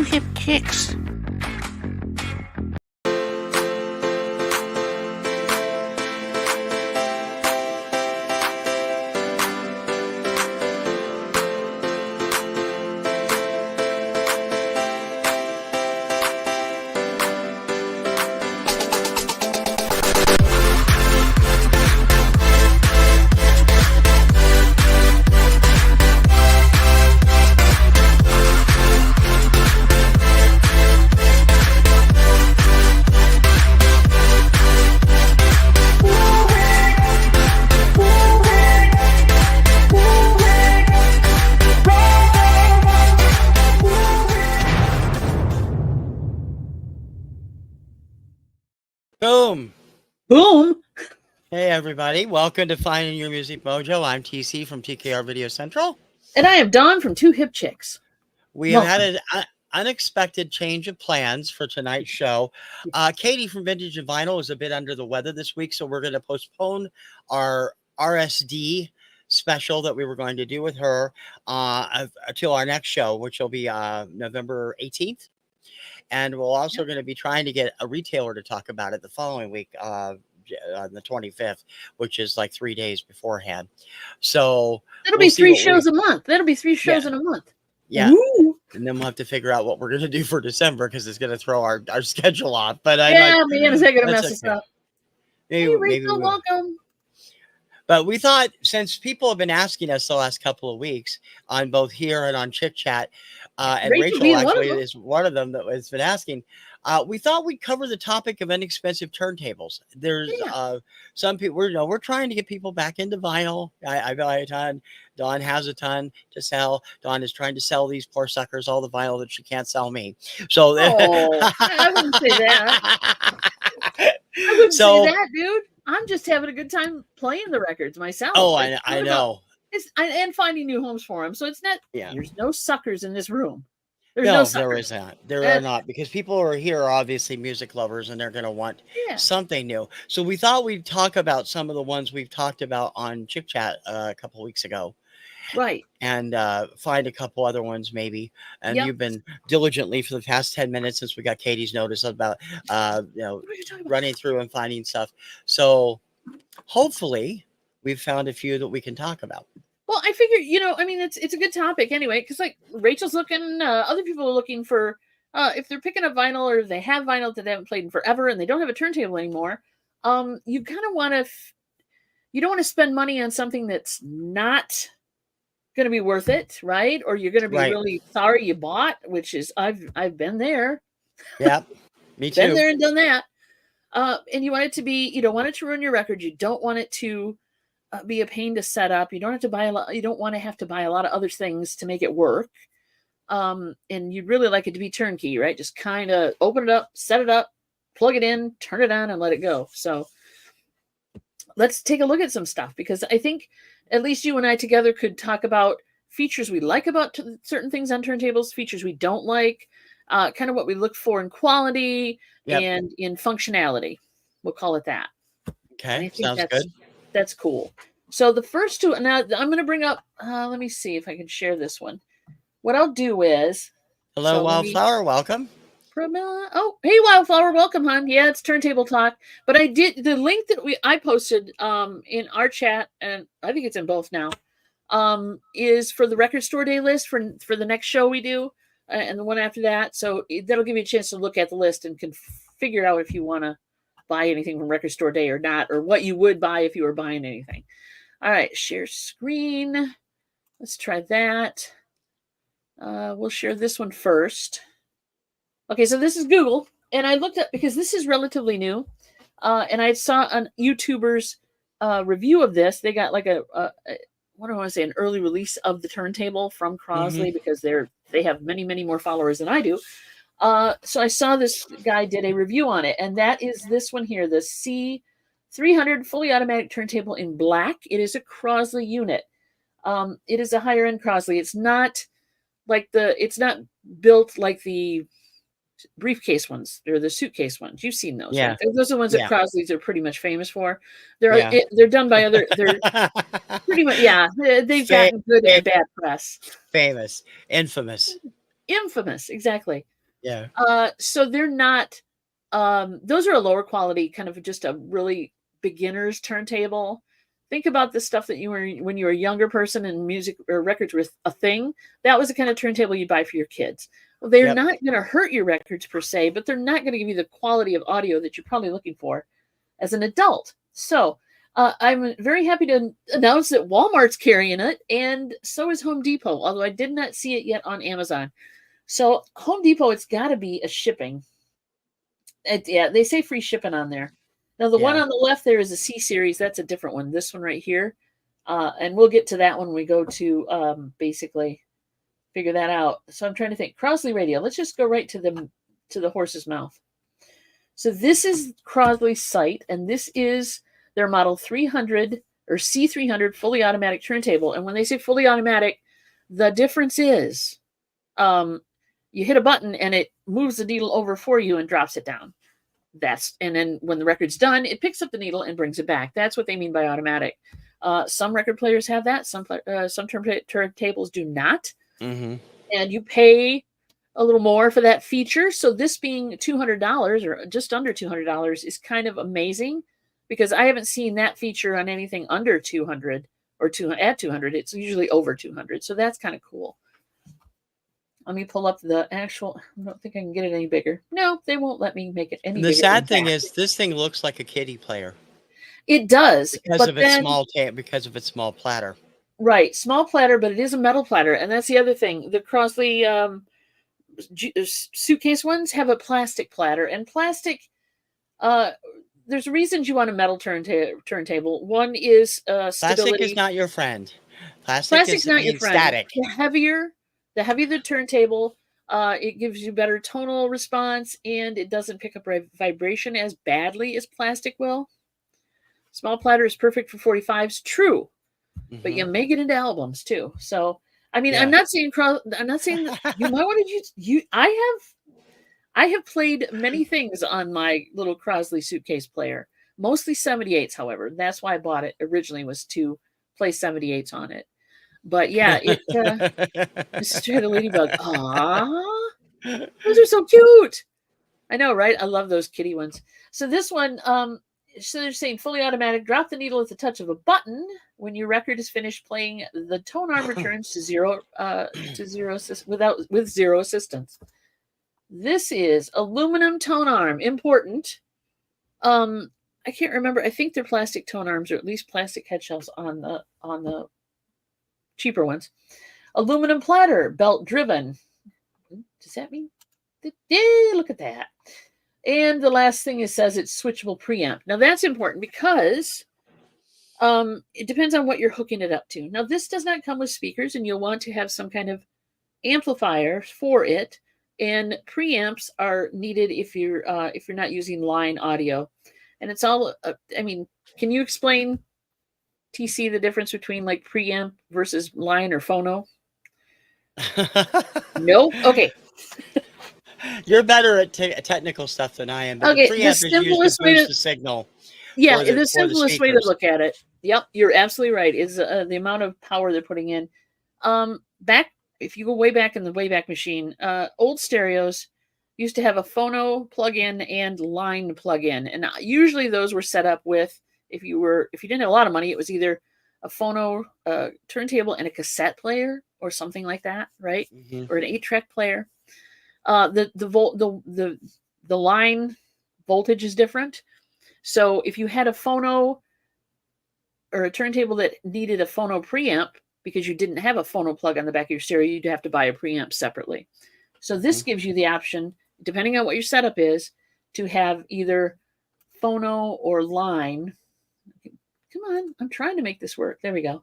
Two hip kicks. Boom. Boom. Hey, everybody. Welcome to Finding Your Music Mojo. I'm TC from TKR Video Central. And I am Dawn from Two Hip Chicks. We have had an unexpected change of plans for tonight's show. Katie from Vintage and Vinyl is a bit under the weather this week, so we're going to postpone our RSD special that we were going to do with her until our next show, which will be November 18th. And we're also going to be trying to get a retailer to talk about it the following week, on the 25th, which is like 3 days beforehand. So that'll be 3 shows a month. That'll be 3 shows in a month. Yeah. Ooh. And then we'll have to figure out what we're going to do for December because it's going to throw our schedule off. But man, is that going to mess us up? Maybe, hey, Rachel, welcome. But we thought, since people have been asking us the last couple of weeks on both here and on Chit Chat, and Rachel actually is one of them that has been asking, we thought we'd cover the topic of inexpensive turntables. There's some people, we're trying to get people back into vinyl. I buy a ton. Dawn has a ton to sell. Dawn is trying to sell these poor suckers all the vinyl that she can't sell me. So I wouldn't say that. I wouldn't say that, dude. I'm just having a good time playing the records myself. Oh, I know. And finding new homes for them. So it's not, there's no suckers in this room. There's no suckers. There is not. There are not, because people who are here are obviously music lovers and they're going to want something new. So we thought we'd talk about some of the ones we've talked about on Chit Chat a couple weeks ago. Right. And find a couple other ones maybe. And you've been diligently for the past 10 minutes since we got Katie's notice about running through and finding stuff. So hopefully we've found a few that we can talk about. Well, I figure, it's a good topic anyway, because like Rachel's looking, other people are looking for, if they're picking up vinyl or they have vinyl that they haven't played in forever and they don't have a turntable anymore, you kind of want to, you don't want to spend money on something that's not going to be worth it, right? Or you're going to be really sorry you bought, which is, I've been there. Yeah, me too. Been there and done that. And you want it to be, you don't want it to ruin your record. You don't want it to be a pain to set up. You don't have to buy a lot. You don't want to have to buy a lot of other things to make it work. And you'd really like it to be turnkey, right? Just kind of open it up, set it up, plug it in, turn it on, and let it go. So let's take a look at some stuff, because I think at least you and I together could talk about features we like about certain things on turntables, features we don't like, kind of what we look for in quality and in functionality. We'll call it that. Okay, sounds good. That's cool. So the first two, now I'm going to bring up, let me see if I can share this one. What I'll do is. Hello, Wildflower. Welcome. Oh, hey, Wildflower. Welcome, hon. Yeah, it's Turntable Talk. But I did the link that I posted in our chat, and I think it's in both now, is for the Record Store Day list for the next show we do, and the one after that. So that'll give you a chance to look at the list and can figure out if you want to buy anything from Record Store Day or not, or what you would buy if you were buying anything. All right, share screen. Let's try that. We'll share this one first. Okay, so this is Google, and I looked up, because this is relatively new, and I saw on YouTuber's review of this. They got like what do I want to say, an early release of the turntable from Crosley, because they have many, many more followers than I do. So I saw this guy did a review on it, and that is this one here, the C300 fully automatic turntable in black. It is a Crosley unit. It is a higher end Crosley. It's not built like the briefcase ones or the suitcase ones. You've seen those. Yeah. Right? Those are the ones that Crosleys are pretty much famous for. They're done by other, they're pretty much, they've gotten good and bad press. Famous. Infamous. Exactly. Yeah. So they're not, those are a lower quality, kind of just a really beginner's turntable. Think about the stuff that you were when you were a younger person and music or records were a thing. That was the kind of turntable you buy for your kids. Well, they're Yep. not going to hurt your records per se, but they're not going to give you the quality of audio that you're probably looking for as an adult. So I'm very happy to announce that Walmart's carrying it, and so is Home Depot, although I did not see it yet on Amazon. So Home Depot, it's got to be a shipping. Yeah, they say free shipping on there. Now, the one Yeah. on the left there is a C series. That's a different one. This one right here. And we'll get to that when we go to basically figure that out. So I'm trying to think. Crosley Radio. Let's just go right to the horse's mouth. So this is Crosley's site, and this is their model 300 or C300 fully automatic turntable. And when they say fully automatic, the difference is you hit a button and it moves the needle over for you and drops it down. And then when the record's done, it picks up the needle and brings it back. That's what they mean by automatic. Some record players have that. Some turntables do not. Mm-hmm. And you pay a little more for that feature. So this being $200 or just under $200 is kind of amazing, because I haven't seen that feature on anything under 200 or at 200. It's usually over 200. So that's kind of cool. Let me pull up the actual. I don't think I can get it any bigger. No, they won't let me make it any bigger. The sad thing is, this thing looks like a kiddie player. It does, because of its small platter. Right, small platter, but it is a metal platter, and that's the other thing. The Crosley suitcase ones have a plastic platter, and plastic. There's reasons you want a metal turntable. One is stability. Plastic is not your friend. Plastic is not your friend. Static. The heavier the turntable, it gives you better tonal response, and it doesn't pick up vibration as badly as plastic will. Small platter is perfect for 45s, true, but you may get into albums too. So, I mean, yeah. I'm not saying that you might want to use. I have played many things on my little Crosley suitcase player, mostly 78s. However, that's why I bought it originally, was to play 78s on it. But yeah, Mr. the Ladybug. Aww, those are so cute. I know, right? I love those kitty ones. So this one, so they're saying fully automatic. Drop the needle at the touch of a button. When your record is finished playing, the tone arm returns to zero with zero assistance. This is aluminum tone arm. Important. I can't remember. I think they're plastic tone arms, or at least plastic head shells on the cheaper ones. Aluminum platter, belt driven. Does that mean? Yeah, look at that. And the last thing it says it's switchable preamp. Now that's important because it depends on what you're hooking it up to. Now this does not come with speakers, and you'll want to have some kind of amplifier for it. And preamps are needed if you're not using line audio. And it's all. I mean, can you explain, TC, the difference between like preamp versus line or phono? No? Okay. You're better at technical stuff than I am. But okay, the preamp is used to boost the signal. Yeah, the simplest way to look at it. Yep, you're absolutely right. Is the amount of power they're putting in. If you go way back in the Wayback Machine, old stereos used to have a phono plug-in and line plug-in, and usually those were set up with, if you didn't have a lot of money, it was either a phono turntable and a cassette player or something like that, right? Mm-hmm. Or an 8-track player. The line voltage is different. So if you had a phono or a turntable that needed a phono preamp because you didn't have a phono plug on the back of your stereo, you'd have to buy a preamp separately. So this gives you the option, depending on what your setup is, to have either phono or line. Come on, I'm trying to make this work. There we go.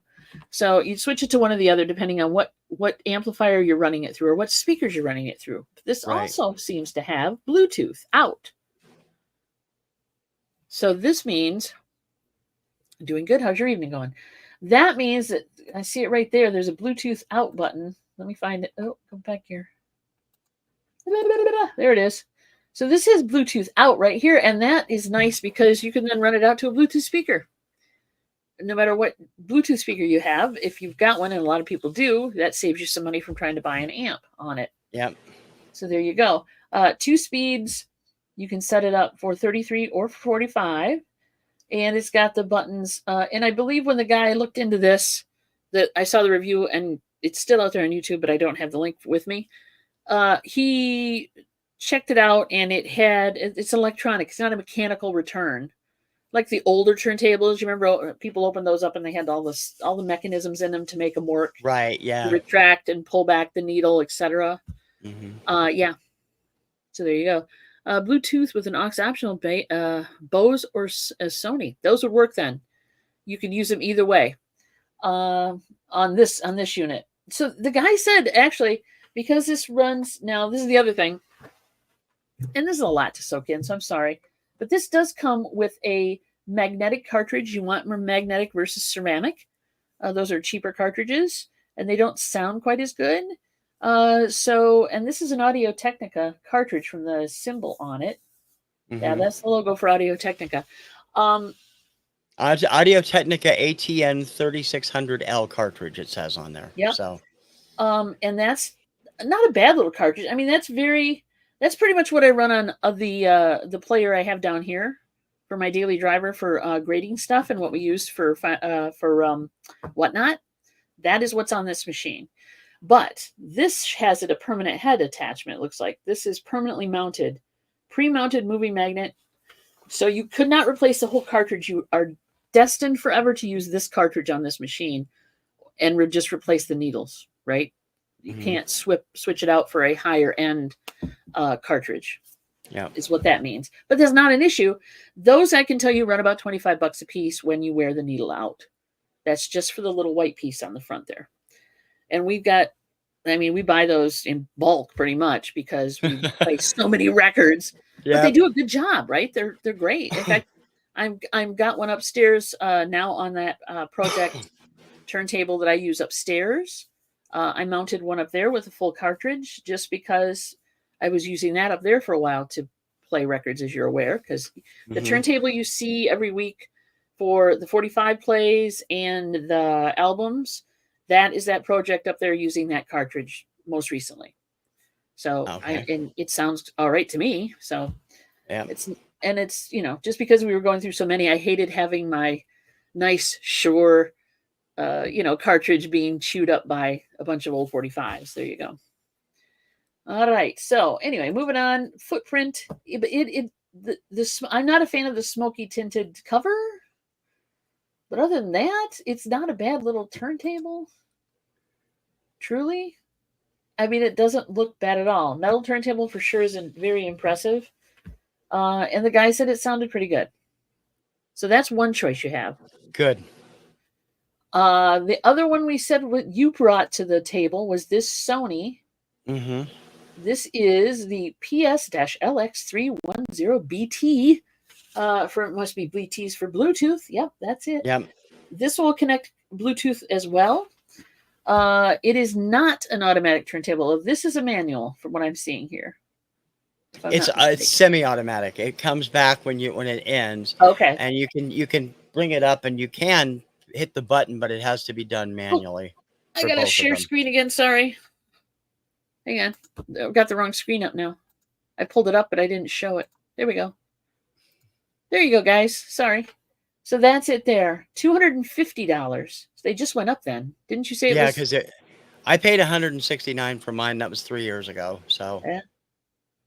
So you switch it to one or the other depending on what amplifier you're running it through or what speakers you're running it through. This also seems to have Bluetooth out. So this means, doing good. How's your evening going? That means that I see it right there. There's a Bluetooth out button. Let me find it. Oh, come back here. There it is. So this has Bluetooth out right here. And that is nice because you can then run it out to a Bluetooth speaker. No matter what Bluetooth speaker you have, if you've got one, and a lot of people do, that saves you some money from trying to buy an amp on it. Yep. So there you go. 2 speeds. You can set it up for 33 or 45. And it's got the buttons. And I believe when the guy looked into this, that I saw the review, and it's still out there on YouTube, but I don't have the link with me. He checked it out, and it's electronic. It's not a mechanical return like the older turntables. You remember people opened those up and they had all the mechanisms in them to make them work. Right. Yeah. Retract and pull back the needle, etc. Mm-hmm. Yeah. So there you go. Bluetooth with an aux optional Bose or Sony. Those would work then. You could use them either way on this unit. So the guy said, actually, because this runs, now this is the other thing, and this is a lot to soak in, so I'm sorry, but this does come with a magnetic cartridge. You want more magnetic versus ceramic. Those are cheaper cartridges, and they don't sound quite as good. And this is an Audio Technica cartridge from the symbol on it. Mm-hmm. Yeah, that's the logo for Audio Technica. Audio Technica ATN 3600L cartridge, it says on there. Yeah. So, and that's not a bad little cartridge. I mean, that's pretty much what I run on the player I have down here for my daily driver for grading stuff, and what we use for whatnot. That is what's on this machine. But this has a permanent head attachment. It looks like this is permanently mounted, pre-mounted moving magnet. So you could not replace the whole cartridge. You are destined forever to use this cartridge on this machine, and just replace the needles. Right? You can't switch it out for a higher end cartridge. Yeah, is what that means. But that's not an issue. Those, I can tell you, run about $25 a piece when you wear the needle out. That's just for the little white piece on the front there. And we buy those in bulk pretty much because we play so many records. Yeah. But they do a good job, right? They're great. In fact, I'm got one upstairs now on that project turntable that I use upstairs. I mounted one up there with a full cartridge just because I was using that up there for a while to play records, as you're aware, because the turntable you see every week for the 45 plays and the albums, that is that project up there using that cartridge most recently. So and it sounds all right to me. So yeah, it's just because we were going through so many, I hated having my nice Shure cartridge being chewed up by a bunch of old 45s. There you go. All right. So anyway, moving on. Footprint. I'm not a fan of the smoky tinted cover, but other than that, it's not a bad little turntable. Truly, I mean, it doesn't look bad at all. Metal turntable for sure isn't very impressive. And the guy said it sounded pretty good. So that's one choice you have. Good. The other one we said what you brought to the table was this Sony. Mm-hmm. This is the PS-LX310BT. It must be BTs for Bluetooth. Yep, that's it. Yep. This will connect Bluetooth as well. It is not an automatic turntable. This is a manual from what I'm seeing here. It's semi-automatic. It comes back when it ends. Okay. And you can bring it up and you can hit the button, but it has to be done manually. I got to share screen again. Sorry. Hang on. I've got the wrong screen up now. I pulled it up, but I didn't show it. There we go. There you go, guys. Sorry. So that's it there. $250. They just went up then. Didn't you say it was? Yeah, because I paid $169 for mine. That was 3 years ago. So yeah.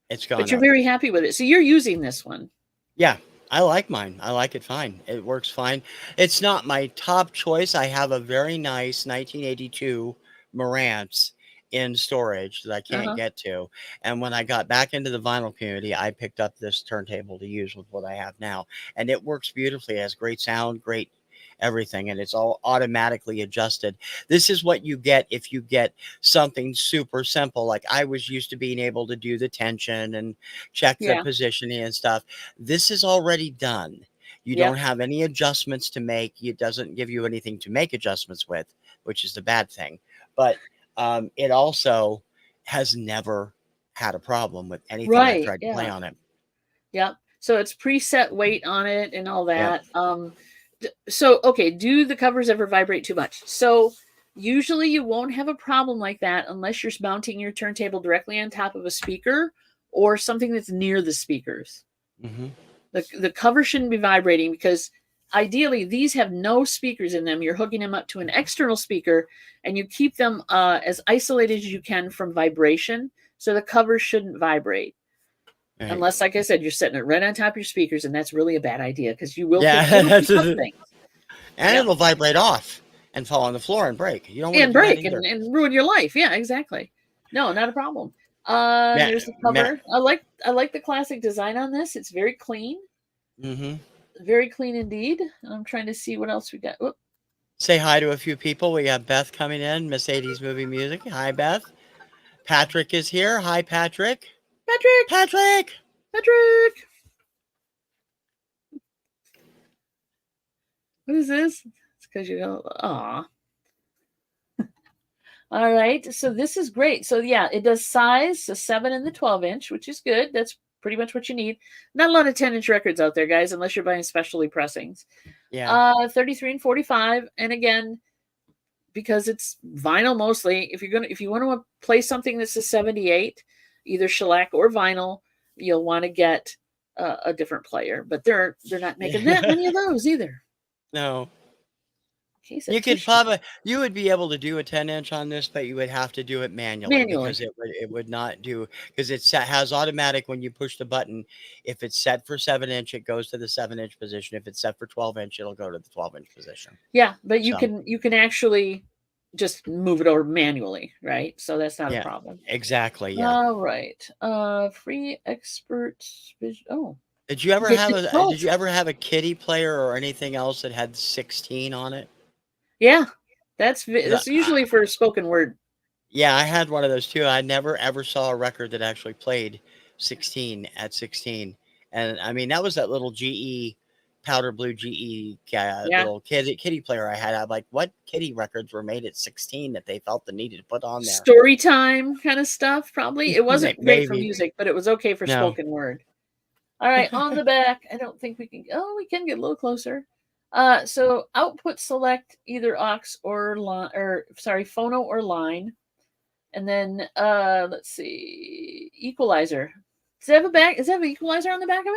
It's gone. But you're very happy with it. So you're using this one. Yeah. I like mine. I like it fine. It works fine. It's not my top choice. I have a very nice 1982 Marantz in storage that I can't get to. And when I got back into the vinyl community, I picked up this turntable to use with what I have now. And it works beautifully. It has great sound, great everything, and it's all automatically adjusted. This is what you get if you get something super simple. Like I was used to being able to do the tension and check the positioning and stuff. This is already done. You don't have any adjustments to make. It doesn't give you anything to make adjustments with, which is the bad thing. But it also has never had a problem with anything I tried to play on it. Yeah. So it's preset weight on it and all that. So, okay, do the covers ever vibrate too much? So usually you won't have a problem like that unless you're mounting your turntable directly on top of a speaker or something that's near the speakers. Mm-hmm. The cover shouldn't be vibrating because ideally these have no speakers in them. You're hooking them up to an external speaker, and you keep them as isolated as you can from vibration. So the cover shouldn't vibrate. Right. Unless, like I said, you're setting it right on top of your speakers, and that's really a bad idea because you will Yeah, pick up things. And Yep. it'll vibrate off and fall on the floor and break. You don't want And to do break that either. and ruin your life. Yeah, exactly. No, not a problem. There's the cover. I like the classic design on this. It's very clean. Mm-hmm. Very clean indeed. I'm trying to see what else we got. Oop. Say hi to a few people. We got Beth coming in, Miss 80s Movie Music. Hi, Beth. Patrick is here. Hi, Patrick. Patrick. Patrick. Patrick. What is this? It's because you go, aw. All right. So this is great. So yeah, it does size, the 7 and the 12-inch, which is good. That's pretty much what you need. Not a lot of 10-inch records out there, guys, unless you're buying specialty pressings. Yeah. 33 and 45. And again, because it's vinyl mostly, if you want to play something that's a 78, either shellac or vinyl, you'll want to get a different player. But they're not making that many of those either. No. You could you would be able to do a 10-inch on this, but you would have to do it manually. Because it would not do, because it has automatic when you push the button. If it's set for 7-inch, it goes to the 7-inch position. If it's set for 12-inch, it'll go to the 12-inch position. Yeah, but you can actually just move it over manually, right? So that's not a problem. Exactly. Yeah. All right. Free expert. Oh. Did you ever have a kiddie player or anything else that had 16 on it? Yeah, that's usually for spoken word. Yeah, I had one of those too. I never ever saw a record that actually played 16 at 16. And I mean, that was that little GE powder blue GE little kiddie player I had. I'm like, what kiddie records were made at 16 that they felt the need to put on there? Story time kind of stuff, probably. It wasn't great for music, but it was okay for spoken word. All right, on the back, I don't think we can. Oh, we can get a little closer. So output select either aux or line, phono or line, and then let's see, equalizer. Does it have a back? Does it have an equalizer on the back of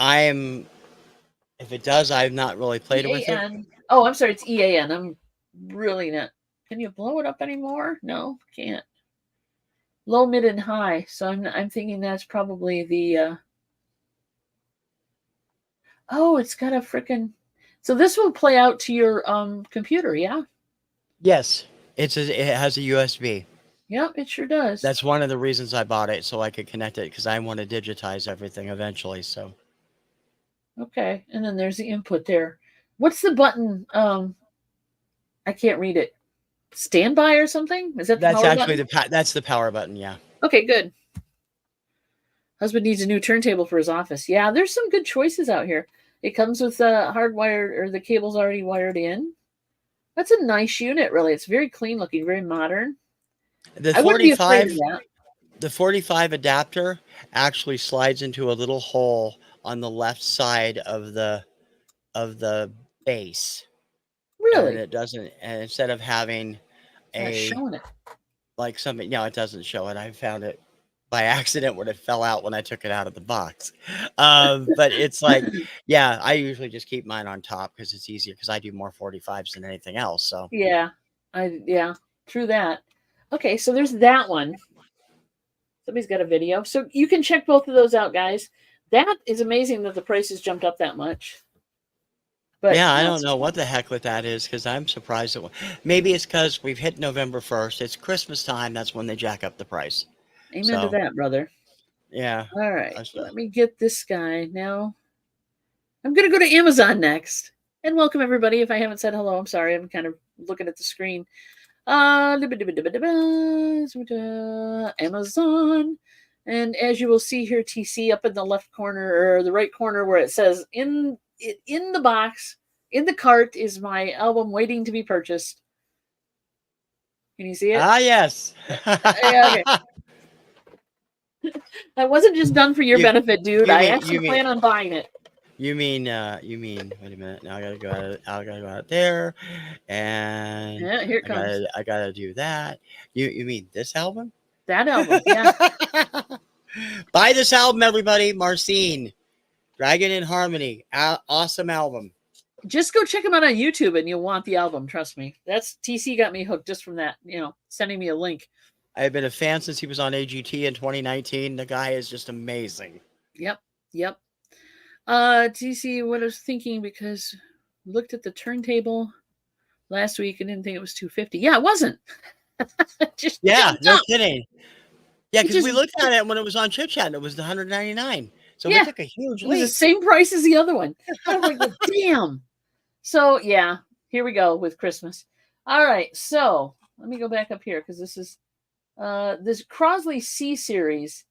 it? If it does, I've not really played with it. Oh, I'm sorry, it's EAN. I'm really not. Can you blow it up anymore? No, can't. Low, mid, and high. So I'm thinking that's probably the. Oh, it's got a freaking. So this will play out to your computer, yeah? Yes, it has a USB. Yep, it sure does. That's one of the reasons I bought it, so I could connect it, because I want to digitize everything eventually. So. Okay, and then there's the input there. What's the button? I can't read it. Standby or something? Is that the that's power actually button? that's the power button? Yeah. Okay, good. Husband needs a new turntable for his office. Yeah, there's some good choices out here. It comes with hardwired, or the cable's already wired in. That's a nice unit, really. It's very clean looking, very modern. The 45 adapter actually slides into a little hole on the left side of the base. Really? And it doesn't. And instead of having not showing it. Like something, no, it doesn't show it. I found it by accident when it fell out when I took it out of the box. But it's like, yeah, I usually just keep mine on top because it's easier, because I do more 45s than anything else. So yeah, true that. Okay, so there's that one. Somebody's got a video, so you can check both of those out, guys. That is amazing that the prices jumped up that much. But yeah, I don't know what the heck with that is, because I'm surprised. Maybe it's because we've hit November 1st. It's Christmas time. That's when they jack up the price. Amen to that, brother. Yeah. All right. Let me get this guy now. I'm going to go to Amazon next. And welcome, everybody. If I haven't said hello, I'm sorry. I'm kind of looking at the screen. Amazon. And as you will see here, TC up in the left corner, or the right corner, where it says in the box, in the cart, is my album waiting to be purchased. Can you see it? Ah, yes. Okay. That wasn't just done for your benefit, dude. I actually plan on buying it. You mean, wait a minute. Now I gotta go out there, and yeah, here it comes. I gotta do that. You mean this album? That album, yeah. Buy this album, everybody. Marcine, Dragon in Harmony. Awesome album. Just go check him out on YouTube and you'll want the album. Trust me. That's TC got me hooked just from that, sending me a link. I've been a fan since he was on AGT in 2019. The guy is just amazing. Yep. TC, what I was thinking, because I looked at the turntable last week and didn't think it was 250. Yeah, it wasn't. No kidding. Yeah, because we looked at it it when it was on Chit Chat and it was the 199. So yeah, we took a huge leap. It was the same price as the other one. I was like, damn. So yeah, here we go with Christmas. All right, so let me go back up here because this is this Crosley C series.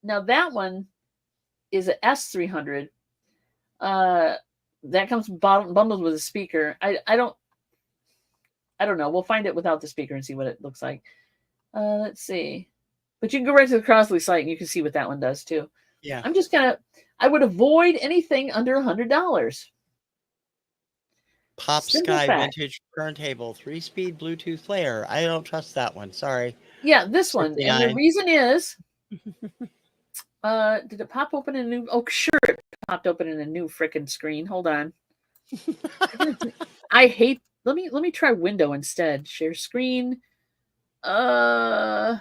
Now that one is a S300. That comes bundled with a speaker. I don't know. We'll find it without the speaker and see what it looks like. Let's see. But you can go right to the Crosley site and you can see what that one does too. Yeah. I would avoid anything under $100. Pop Sky Vintage Turntable, 3-speed Bluetooth player. I don't trust that one. Sorry. Yeah, this one. And the reason is, did it pop open in a new? Oh, sure, it popped open in a new freaking screen. Hold on. I hate. Let me try window instead. Share screen. We'll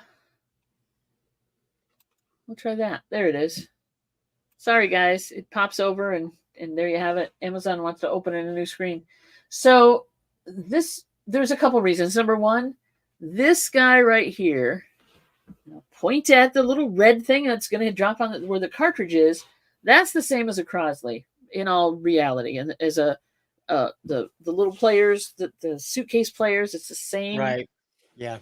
try that. There it is. Sorry, guys. It pops over and there you have it. Amazon wants to open in a new screen. So there's a couple reasons. Number one, this guy right here, point at the little red thing that's going to drop on where the cartridge is. That's the same as a Crosley in all reality. And as the little players, the suitcase players, it's the same. Right. Yeah.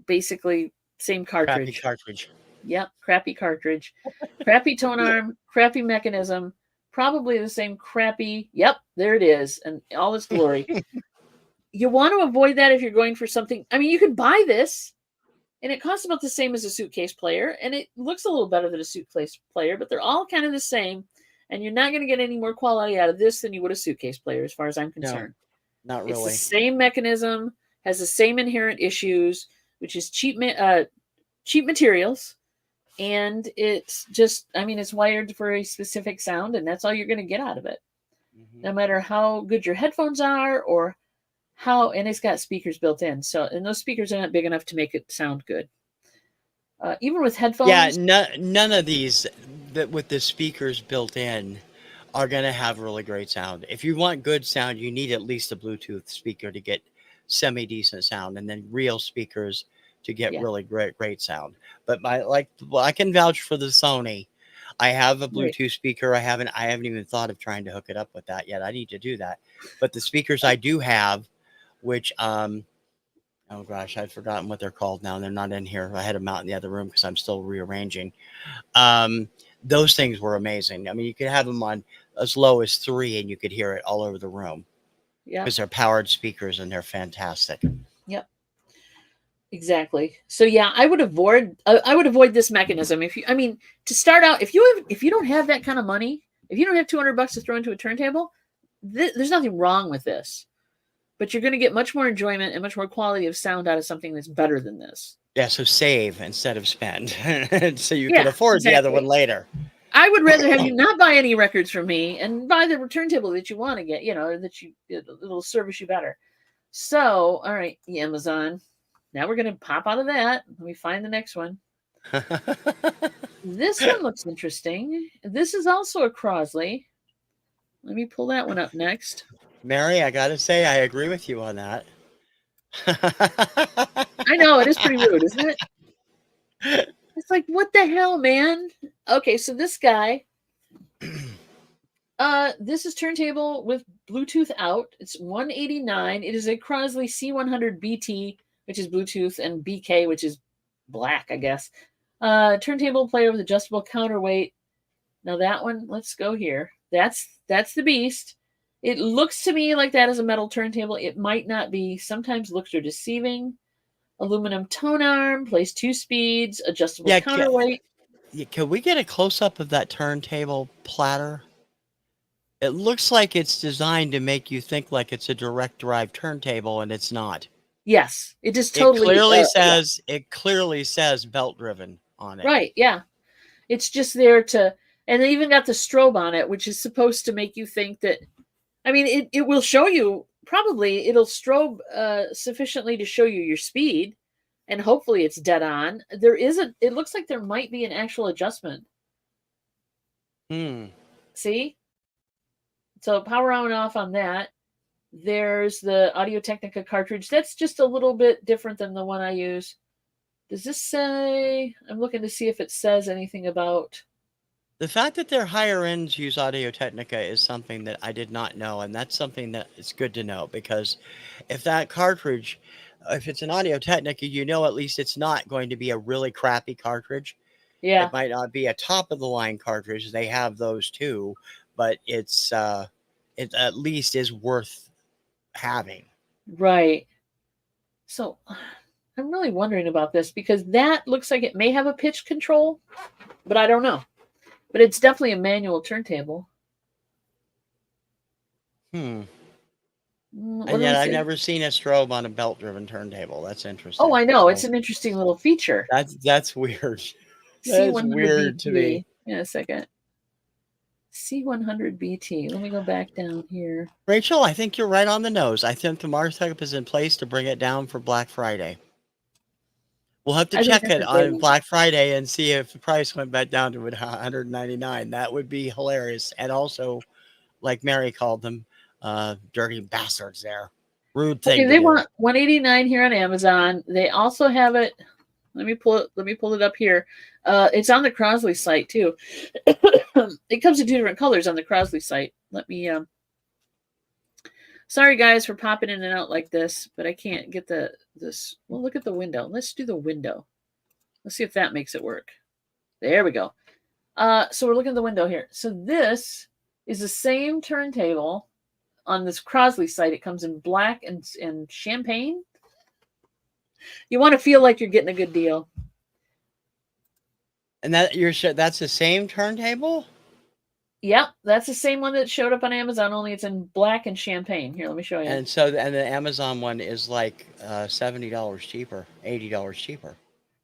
Basically same cartridge. Crappy cartridge. Yep, crappy cartridge. Crappy tone arm, crappy mechanism, probably the same crappy. Yep, there it is, and all its glory. You want to avoid that if you're going for something. I mean, you can buy this, and it costs about the same as a suitcase player, and it looks a little better than a suitcase player, but they're all kind of the same, and you're not going to get any more quality out of this than you would a suitcase player, as far as I'm concerned. No, not really. It's the same mechanism, has the same inherent issues, which is cheap materials. And it's just, it's wired for a specific sound, and that's all you're going to get out of it. Mm-hmm. No matter how good your headphones are or and it's got speakers built in. So, and those speakers are not big enough to make it sound good. Even with headphones. Yeah, none of these with the speakers built in are going to have really great sound. If you want good sound, you need at least a Bluetooth speaker to get semi-decent sound, and then real speakers to get really great sound. But I can vouch for the Sony. I have a Bluetooth speaker. I haven't even thought of trying to hook it up with that yet. I need to do that. But the speakers I do have, which oh gosh, I've forgotten what they're called now. They're not in here. I had them out in the other room because I'm still rearranging. Those things were amazing. I mean, you could have them on as low as 3 and you could hear it all over the room. Yeah. Because they're powered speakers and they're fantastic. Yep. Exactly. So yeah, I would avoid this mechanism. To start out, if you don't have that kind of money, if you don't have $200 to throw into a turntable, there's nothing wrong with this. But you're going to get much more enjoyment and much more quality of sound out of something that's better than this. Yeah, so save instead of spend. So you can afford the other one later. I would rather have you not buy any records from me and buy the turntable that you want to get, it'll service you better. So, all right, Amazon. Now we're going to pop out of that. Let me find the next one. This one looks interesting. This is also a Crosley. Let me pull that one up next. Mary, I got to say, I agree with you on that. I know, it is pretty rude, isn't it? It's like, what the hell, man? Okay, so this guy, this is turntable with Bluetooth out. It's $189. It is a Crosley C100 BT, which is Bluetooth, and BK, which is black, I guess. Turntable player with adjustable counterweight. Now that one, let's go here. That's the beast. It looks to me like that is a metal turntable. It might not be. Sometimes looks are deceiving. Aluminum tone arm, plays 2 speeds, adjustable counterweight. Can we get a close-up of that turntable platter? It looks like it's designed to make you think like it's a direct drive turntable, and it's not. Yes, it just totally it clearly says belt driven on it. Right, yeah. It's just there to, and they even got the strobe on it, which is supposed to make you think that, I mean, it will show you, probably it'll strobe sufficiently to show you your speed, and hopefully it's dead on. There is it looks like there might be an actual adjustment. See? So power on and off on that. There's the Audio Technica cartridge. That's just a little bit different than the one I use. Does this say, I'm looking to see if it says anything about. The fact that their higher ends use Audio Technica is something that I did not know, and that's something that is good to know, because if that cartridge, if it's an Audio Technica, you know at least it's not going to be a really crappy cartridge. Yeah. It might not be a top of the line cartridge. They have those too, but it's it at least is worth having. Right. So I'm really wondering about this, because that looks like it may have a pitch control, but I don't know. But it's definitely a manual turntable. And yet I've never seen a strobe on a belt-driven turntable. That's interesting. Oh, I know. It's an interesting little feature. That's weird. That's weird to me. Yeah, a second. C100BT. Let me go back down here. Rachel, I think you're right on the nose. I think the markup is in place to bring it down for Black Friday. We'll have to check it on Black Friday and see if the price went back down to $199. That would be hilarious. And also, like Mary called them, dirty bastards there. Rude thing. Okay, they want $189 here on Amazon. They also have it. Let me pull it up here. It's on the Crosley site too. It comes in 2 different colors on the Crosley site. Let me sorry guys for popping in and out like this, but I can't get this. Well, look at the window. Let's do the window. Let's see if that makes it work. There we go. So we're looking at the window here. So this is the same turntable on this Crosley site. It comes in black and champagne. You want to feel like you're getting a good deal. And that's the same turntable? Yep, that's the same one that showed up on Amazon, only it's in black and champagne. Here, let me show you. And so, and the Amazon one is like $70 cheaper, $80 cheaper.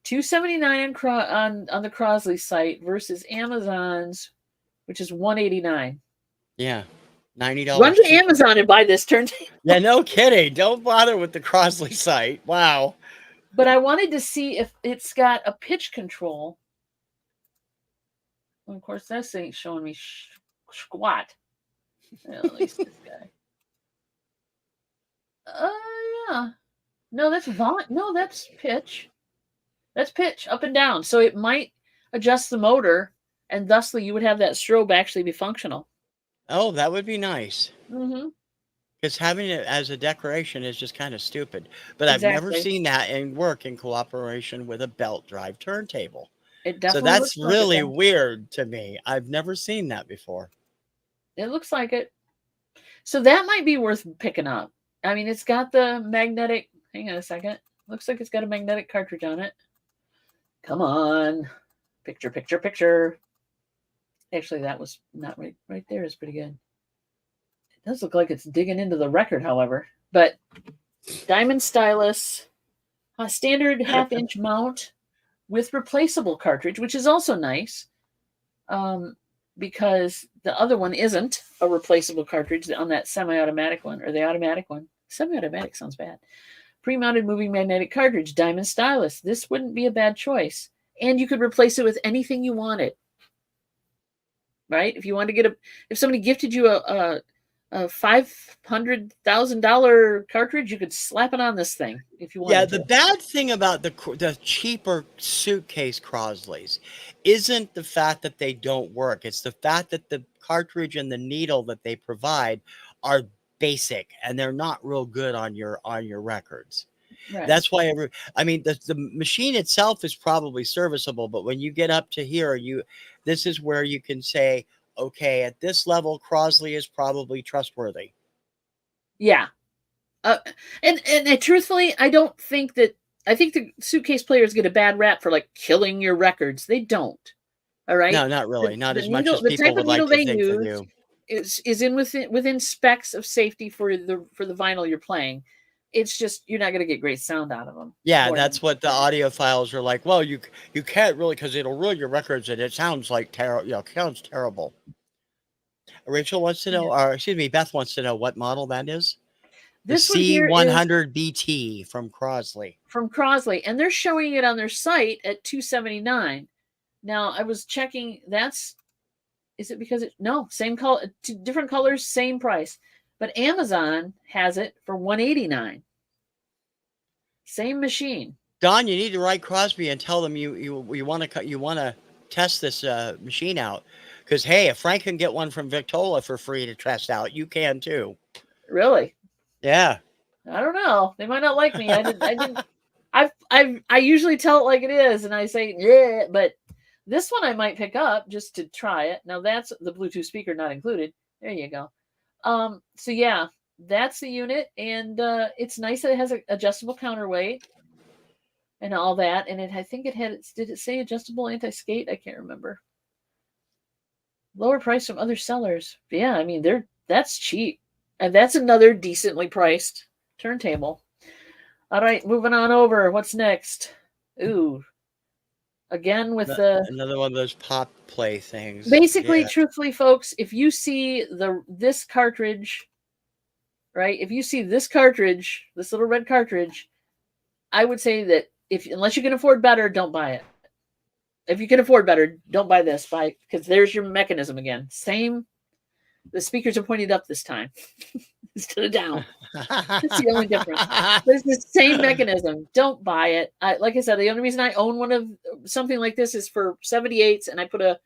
$279 on the Crosley site versus Amazon's, which is $189. Yeah, $90. Run to Amazon and buy this turntable. Yeah, no kidding. Don't bother with the Crosley site. Wow. But I wanted to see if it's got a pitch control. Well, of course, this ain't showing me squat. Well, at least this guy. Yeah. No, that's no, that's pitch. That's pitch up and down. So it might adjust the motor, and thusly you would have that strobe actually be functional. Oh, that would be nice. Mm-hmm. Because having it as a decoration is just kind of stupid. But I've never seen that work in cooperation with a belt drive turntable. It definitely so that's really weird to me. I've never seen that before. It looks like it. So that might be worth picking up. I mean, it's got the magnetic. Hang on a second. Looks like it's got a magnetic cartridge on it. Come on. Picture, picture, picture. Actually, that was not right. Right there is pretty good. It does look like it's digging into the record, however. But diamond stylus, a standard half-inch mount with replaceable cartridge, which is also nice, because the other one isn't a replaceable cartridge on that semi-automatic one, or the automatic one. Semi-automatic sounds bad. Pre-mounted moving magnetic cartridge, diamond stylus. This wouldn't be a bad choice. And you could replace it with anything you wanted. Right? If you wanted to get if somebody gifted you a $500,000 cartridge, you could slap it on this thing if you wanted. Yeah, the bad thing about the cheaper suitcase Crosleys isn't the fact that they don't work. It's the fact that the cartridge and the needle that they provide are basic and they're not real good on your records. Right. That's why the machine itself is probably serviceable, but when you get up to here, this is where you can say, okay, at this level, Crosley is probably trustworthy. Yeah. And truthfully, I think the suitcase players get a bad rap for like killing your records. They don't. All right. No, not really. Not as much as people would like to think they do. Is within specs of safety for the vinyl you're playing. It's just you're not going to get great sound out of them. Yeah, that's what the audio files are like. Well, you can't really, because it'll ruin your records, and it sounds like terrible. You know, sounds terrible. Rachel wants to know, or excuse me, Beth wants to know what model that is. This the one here is C100BT from Crosley. From Crosley, and they're showing it on their site at $279. Now I was checking. Is it because no, same color, different colors, same price, but Amazon has it for $189. Same machine. Don, you need to write Crosby and tell them you want to test this machine out, because hey, if Frank can get one from Victola for free to test out, you can too. Really? Yeah. I don't know. They might not like me. I usually tell it like it is, and I say yeah, but this one I might pick up just to try it. Now that's the Bluetooth speaker not included. There you go. So yeah, that's the unit, and it's nice that it has an adjustable counterweight and all that. And I think it had. Did it say adjustable anti-skate? I can't remember. Lower price from other sellers. But yeah, I mean that's cheap, and that's another decently priced turntable. All right, moving on over. What's next? Ooh. Again with another one of those pop play things. Basically, truthfully, folks, if you see this cartridge, right? If you see this cartridge, this little red cartridge, I would say that unless you can afford better, don't buy it. If you can afford better, don't buy this. Because there's your mechanism again. Same. The speakers are pointed up this time instead of down. That's the only difference. But it's the same mechanism. Don't buy it. Like I said, the only reason I own one of something like this is for 78s, and I put a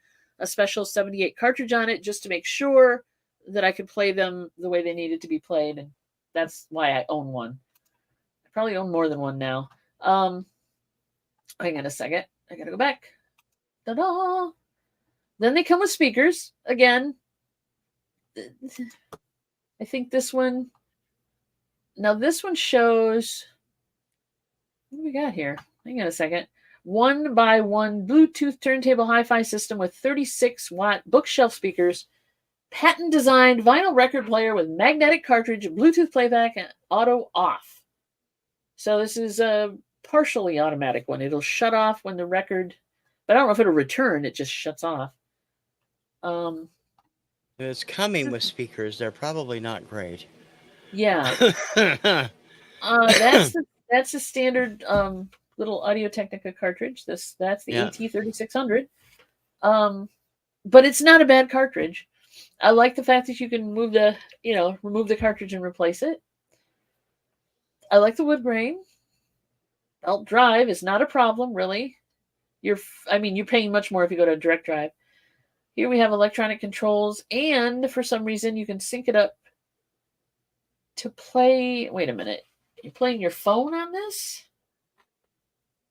special 78 cartridge on it just to make sure that I could play them the way they needed to be played, and that's why I own one. I probably own more than one now. Hang on a second. I gotta go back. Ta-da! Then they come with speakers. Again, I think this one... Now this one shows... What do we got here? Hang on a second. 1x1 Bluetooth turntable hi-fi system with 36-watt bookshelf speakers, patent-designed vinyl record player with magnetic cartridge, Bluetooth playback, and auto off. So this is a partially automatic one. It'll shut off when the record... But I don't know if it'll return. It just shuts off. It's coming with speakers. They're probably not great. Yeah. That's the standard little Audio-Technica cartridge. That's the AT3600. But it's not a bad cartridge. I like the fact that you can remove the cartridge and replace it. I like the wood grain. Belt drive is not a problem, really. You're paying much more if you go to a direct drive. Here we have electronic controls, and for some reason you can sync it up to play. Wait a minute. You're playing your phone on this?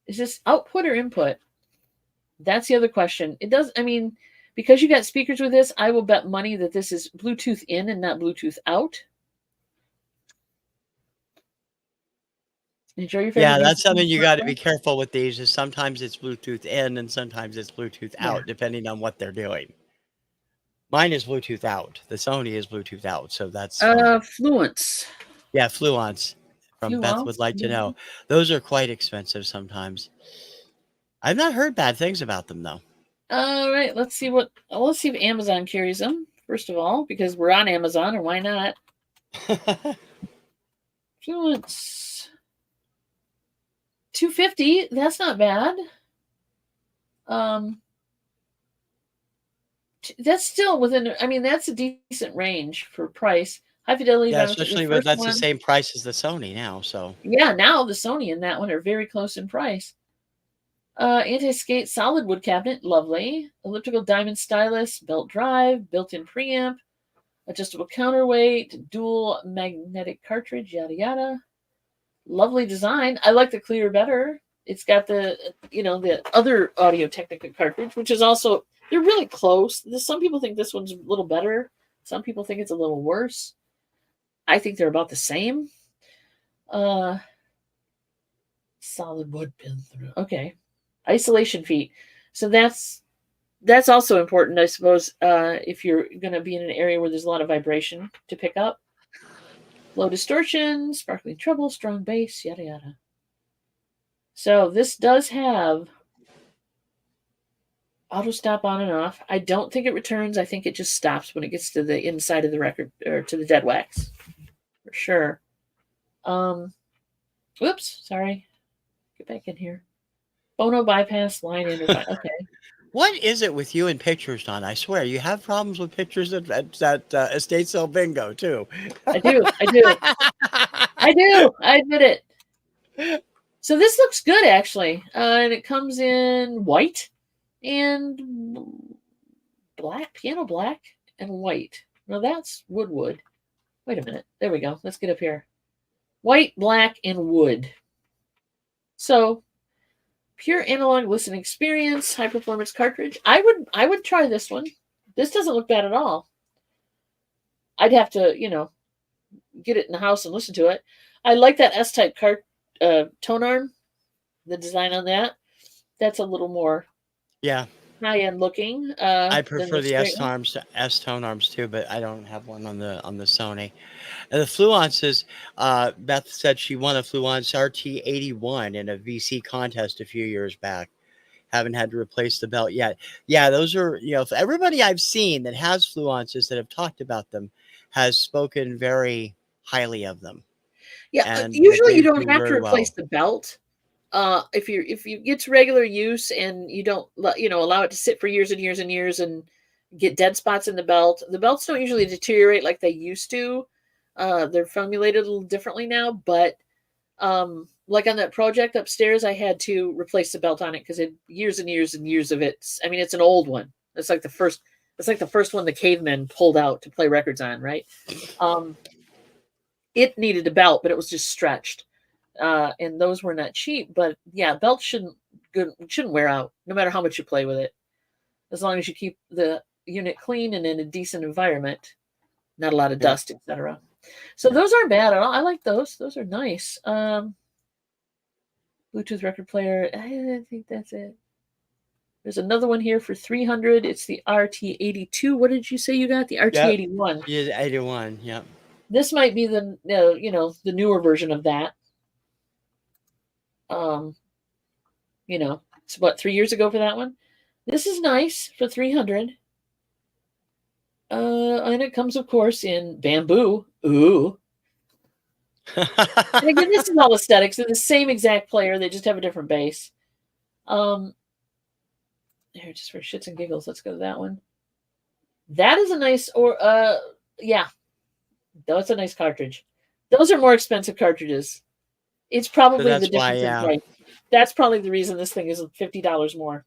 Is this output or input? That's the other question. It does, because you got speakers with this, I will bet money that this is Bluetooth in and not Bluetooth out. Enjoy your favorite. Yeah, that's something you got to be careful with these. Is sometimes it's Bluetooth in and sometimes it's Bluetooth out, depending on what they're doing. Mine is Bluetooth out. The Sony is Bluetooth out, so that's Fluence. Yeah, Fluence. From Beth would like to know. Those are quite expensive sometimes. I've not heard bad things about them though. All right, let's see if Amazon carries them first of all, because we're on Amazon, and why not? Fluence. $250. That's not bad. That's still within. That's a decent range for price. High fidelity. Yeah, especially when that's the same price as the Sony now. So yeah, now the Sony and that one are very close in price. Anti-skate solid wood cabinet, lovely. Elliptical diamond stylus, belt drive, built-in preamp, adjustable counterweight, dual magnetic cartridge, yada yada. Lovely design. I like the clear better. It's got the other Audio-Technica cartridge, which is also, they're really close. Some people think this one's a little better. Some people think it's a little worse. I think they're about the same. Solid wood pin through. Okay. Isolation feet. So that's also important, I suppose, if you're going to be in an area where there's a lot of vibration to pick up. low distortion, sparkling treble, strong bass, yada yada. So this does have auto stop on and off. I don't think it returns. I think it just stops when it gets to the inside of the record, or to the dead wax, for sure. Whoops, sorry. Get back in here. Phono bypass, line in. Okay. What is it with you and pictures, Don? I swear you have problems with pictures at estate sale bingo too. I do. I admit it. So this looks good, actually. And it comes in white and black, piano black and white. Now that's wood. Wait a minute. There we go. Let's get up here. White, black, and wood. So pure analog listening experience, high performance cartridge. I would try this one. This doesn't look bad at all. I'd have to, get it in the house and listen to it. I like that S-type tone arm. The design on that. That's a little more high-end looking. I prefer the S tone arms too, but I don't have one on the Sony. And the fluences, Beth said she won a Fluence RT81 in a VC contest a few years back. Haven't had to replace the belt yet. Yeah, those are, everybody I've seen that has Fluences that have talked about them has spoken very highly of them. Yeah, and usually you don't have to replace the belt. If you get to regular use and you don't allow it to sit for years and years and years and get dead spots in the belts don't usually deteriorate like they used to. They're formulated a little differently now, but like on that project upstairs, I had to replace the belt on it because it years and years and years of it. I mean, it's an old one. It's like the first one the cavemen pulled out to play records on, right? It needed a belt, but it was just stretched. And those were not cheap, but yeah, belts shouldn't wear out no matter how much you play with it, as long as you keep the unit clean and in a decent environment, not a lot of dust, etc. So those aren't bad at all. I like those. Those are nice. Bluetooth record player. I think that's it. There's another one here for $300. It's the RT82. What did you say you got? The RT81. Yeah, 81. Yeah. This might be the the newer version of that. It's what, 3 years ago for that one. This is nice for $300. And it comes, of course, in bamboo. Ooh. And again, this is all aesthetics. They're the same exact player. They just have a different bass. Here, just for shits and giggles, let's go to that one. That is a nice, yeah. That's a nice cartridge. Those are more expensive cartridges. It's probably the difference in price. That's probably the reason this thing is $50 more.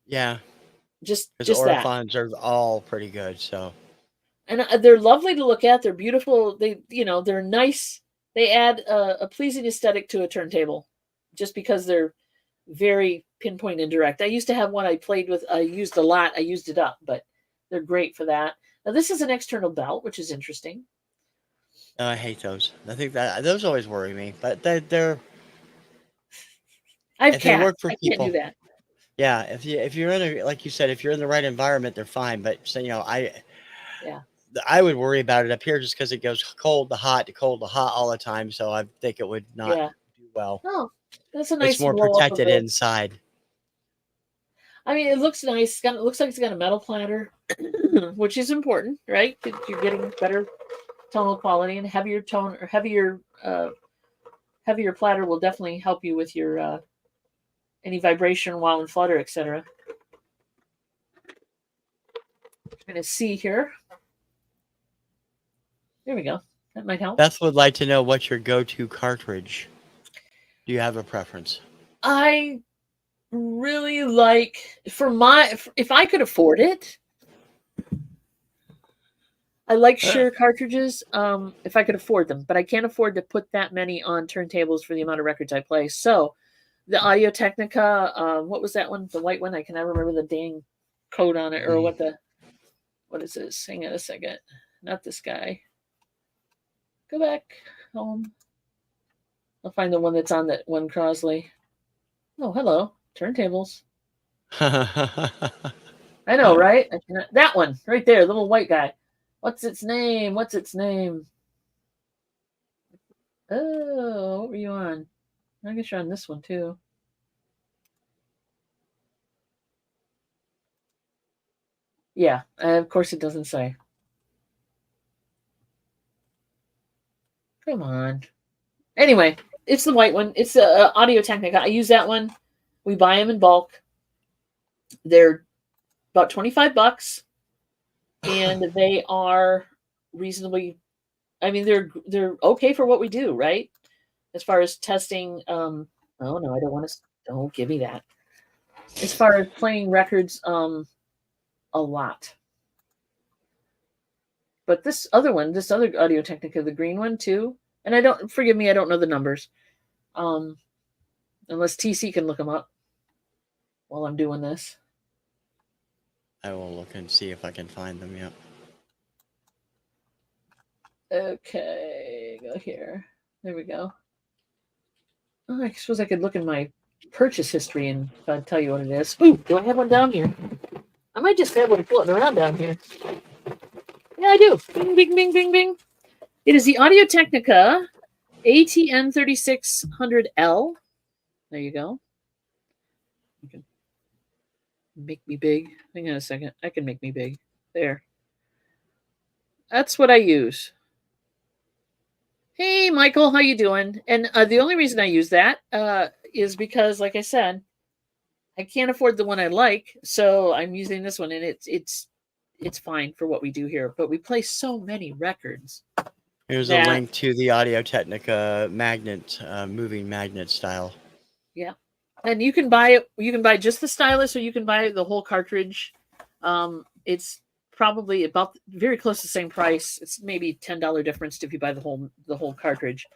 Yeah. Just that. Orphans are all pretty good, so. And they're lovely to look at. They're beautiful. They're nice. They add a pleasing aesthetic to a turntable, just because they're very pinpoint and direct. I used to have one I played with. I used a lot. I used it up, but they're great for that. Now this is an external belt, which is interesting. I hate those. I think that those always worry me, but they're. They work for people. Can't do that. Yeah, if you're in like you said, if you're in the right environment, they're fine. But I would worry about it up here just because it goes cold to hot all the time. So I think it would not do well. Oh, that's a nice. It's more protected inside. I mean, it looks nice. It looks like it's got a metal platter, which is important, right? You're getting better tonal quality, and heavier platter will definitely help you with your any vibration, wow and flutter, etc. I'm going to see here. There we go. That might help. Beth would like to know what's your go-to cartridge. Do you have a preference? I really like, if I could afford it, I like Shure cartridges if I could afford them, but I can't afford to put that many on turntables for the amount of records I play. So the Audio Technica, what was that one? The white one? I can never remember the dang code on it, or what is this? Hang on a second. Not this guy. Go back home. I'll find the one that's on that one Crosley. Oh, hello. Turntables. I know, right? That one right there, the little white guy. What's its name? Oh, what were you on? I guess you're on this one too. Yeah, of course it doesn't say. Come on. Anyway, it's the white one. It's Audio Technica. I use that one. We buy them in bulk. They're about $25, and they are reasonably. I mean, they're okay for what we do, right? As far as testing. Oh no, I don't want to. Don't give me that. As far as playing records, a lot. But this other one, this other Audio Technica, the green one too, and I don't forgive me, I don't know the numbers, unless TC can look them up while I'm doing this. I will look and see if I can find them. Yep. Okay, go here. There we go. Oh, I suppose I could look in my purchase history and tell you what it is. Ooh, do I have one down here? I might just have one floating around down here. Yeah, I do. Bing, bing, bing, bing, bing. It is the Audio Technica ATN 3600L. There you go. You can make me big. Hang on a second. I can make me big. There. That's what I use. Hey, Michael, how you doing? And the only reason I use that is because, like I said, I can't afford the one I like, so I'm using this one, and it's fine for what we do here. But we play so many records. Here's a link to the Audio Technica magnet, moving magnet style. Yeah, and you can buy it. You can buy just the stylus, or you can buy the whole cartridge. It's probably about very close to the same price. It's maybe $10 difference if you buy the whole cartridge.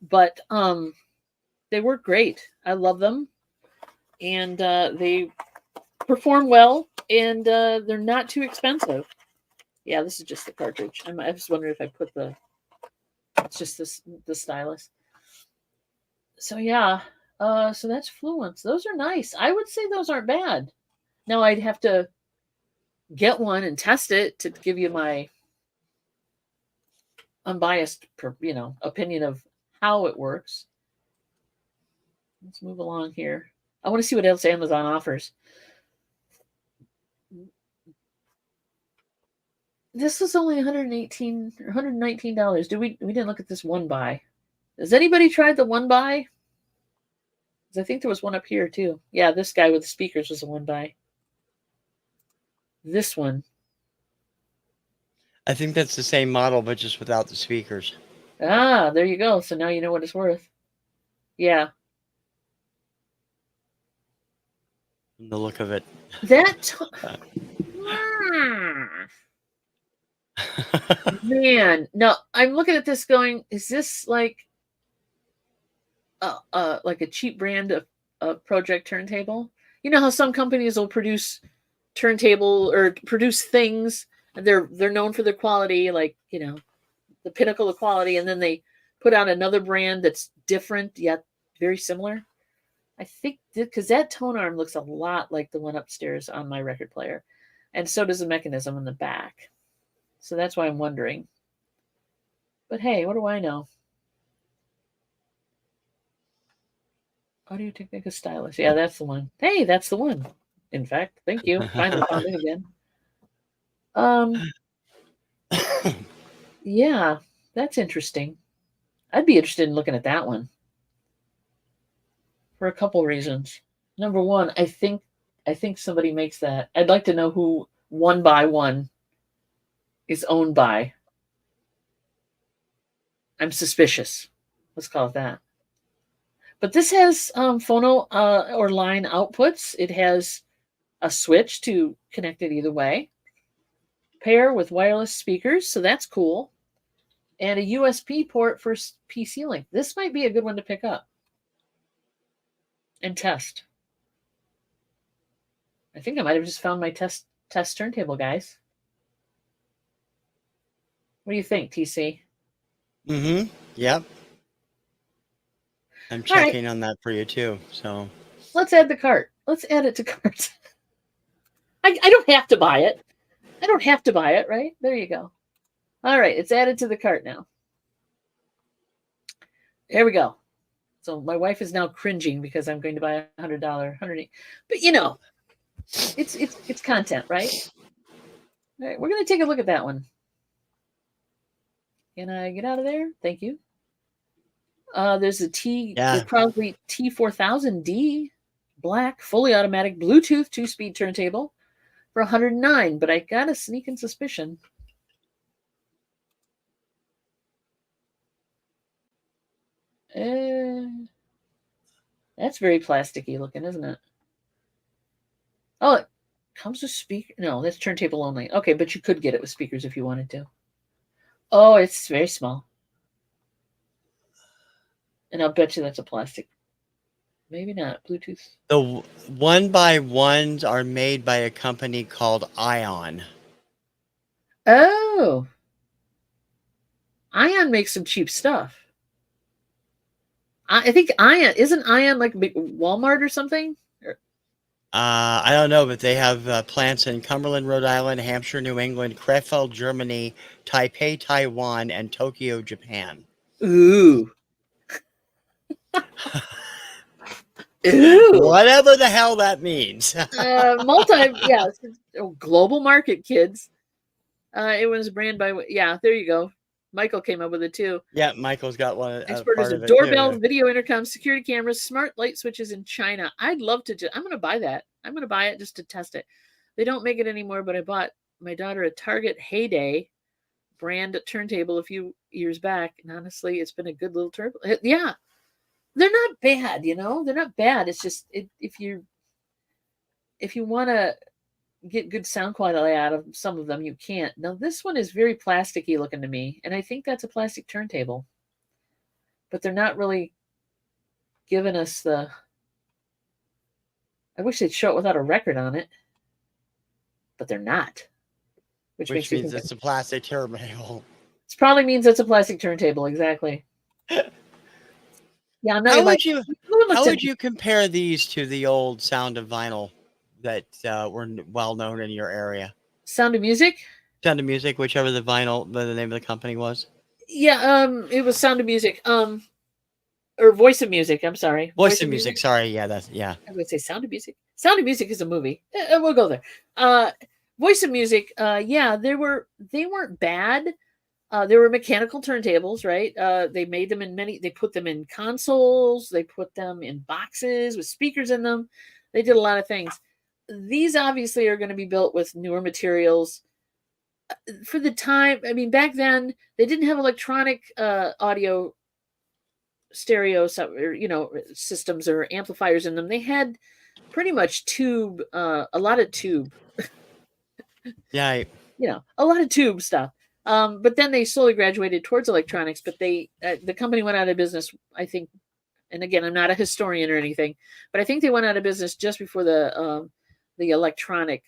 But they work great. I love them, and they perform well, and they're not too expensive. Yeah, this is just the cartridge. I was wondering if I put the. It's just the stylus. So yeah, so that's Fluence. Those are nice. I would say those aren't bad. Now I'd have to get one and test it to give you my unbiased, opinion of how it works. Let's move along here. I want to see what else Amazon offers. This was only $118 or $119. We didn't look at this one buy. Has anybody tried the one buy? I think there was one up here too. Yeah, this guy with the speakers was a one buy. This one. I think that's the same model, but just without the speakers. Ah, there you go. So now you know what it's worth. Yeah. From the look of it. That. Man, no, I'm looking at this going, is this like a cheap brand of project turntable? You know how some companies will produce turntable or produce things, and they're known for their quality, like, the pinnacle of quality, and then they put out another brand that's different yet very similar. I think because that tone arm looks a lot like the one upstairs on my record player, and so does the mechanism in the back. So that's why I'm wondering. But hey, what do I know? Audio Technica stylus. Yeah, that's the one. Hey, that's the one. In fact, thank you. Finally found it again. Yeah, that's interesting. I'd be interested in looking at that one for a couple reasons. Number one, I think somebody makes that. I'd like to know who One by One is owned by. I'm suspicious. Let's call it that. But this has phono or line outputs. It has a switch to connect it either way. Pair with wireless speakers, so that's cool. And a USB port for PC link. This might be a good one to pick up and test. I think I might have just found my test turntable, guys. What do you think, TC? Mm-hmm. Yep. I'm checking on that for you too. So let's add the cart. Let's add it to cart. I don't have to buy it. I don't have to buy it, right? There you go. All right, it's added to the cart now. There we go. So my wife is now cringing because I'm going to buy $100, $100. But you know, it's content, right? All right, we're going to take a look at that one. Can I get out of there? Thank you. There's a probably T4000D, black, fully automatic, Bluetooth 2-speed turntable for $109. But I got a sneaking suspicion. That's very plasticky looking, isn't it? Oh, it comes with speaker. No, that's turntable only. Okay, but you could get it with speakers if you wanted to. Oh, it's very small. And I'll bet you that's a plastic. Maybe not. Bluetooth. The 1x1s are made by a company called Ion. Oh. Ion makes some cheap stuff. I think isn't Ion like Walmart or something? I don't know, but they have plants in Cumberland, Rhode Island, Hampshire, New England, Krefeld, Germany, Taipei, Taiwan, and Tokyo, Japan. Ooh. Ooh. Whatever the hell that means. Global market, kids. It was a brand by, there you go. Michael came up with it too. Yeah, Michael's got one. Exporters of doorbells, video intercoms, security cameras, smart light switches in China. I'd love to. I'm going to buy that. I'm going to buy it just to test it. They don't make it anymore, but I bought my daughter a Target Heyday brand turntable a few years back, and honestly, it's been a good little turntable. Yeah, they're not bad. You know, they're not bad. It's just if you want to get good sound quality out of some of them, you can't. Now this one is very plasticky looking to me, and I think that's a plastic turntable, but they're not really giving us the. I wish they'd show it without a record on it, but they're not. Which means it's a plastic turntable. It probably means it's a plastic turntable, exactly. Yeah, how would you compare these to the old Sound of Vinyl that were well known in your area? Sound of Music? Sound of Music, whichever the name of the company was. Yeah, it was Sound of Music. Or Voice of Music, I'm sorry. Voice of Music, sorry, yeah. I would say Sound of Music. Sound of Music is a movie. We'll go there. Voice of Music, they weren't bad. They were mechanical turntables, right? They made them they put them in consoles, they put them in boxes with speakers in them. They did a lot of things. These obviously are going to be built with newer materials. For the time, I mean, back then, they didn't have electronic audio stereo systems or amplifiers in them. They had pretty much tube, a lot of tube. Yeah. A lot of tube stuff. But then they slowly graduated towards electronics, but the company went out of business, I think. And again, I'm not a historian or anything, but I think they went out of business just before the electronic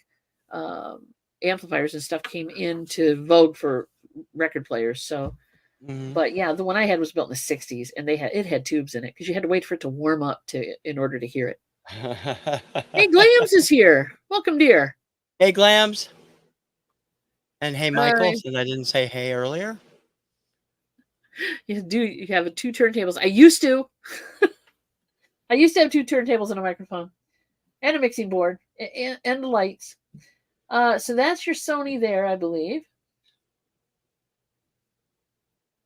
amplifiers and stuff came into vogue for record players. So, but yeah, the one I had was built in the 60s, and it had tubes in it because you had to wait for it to warm up in order to hear it. Hey, Glams is here. Welcome, dear. Hey, Glams. And hey, Michael, since I didn't say hey earlier. You have 2 turntables. I used to have 2 turntables and a microphone and a mixing board and the lights. So that's your Sony there, I believe.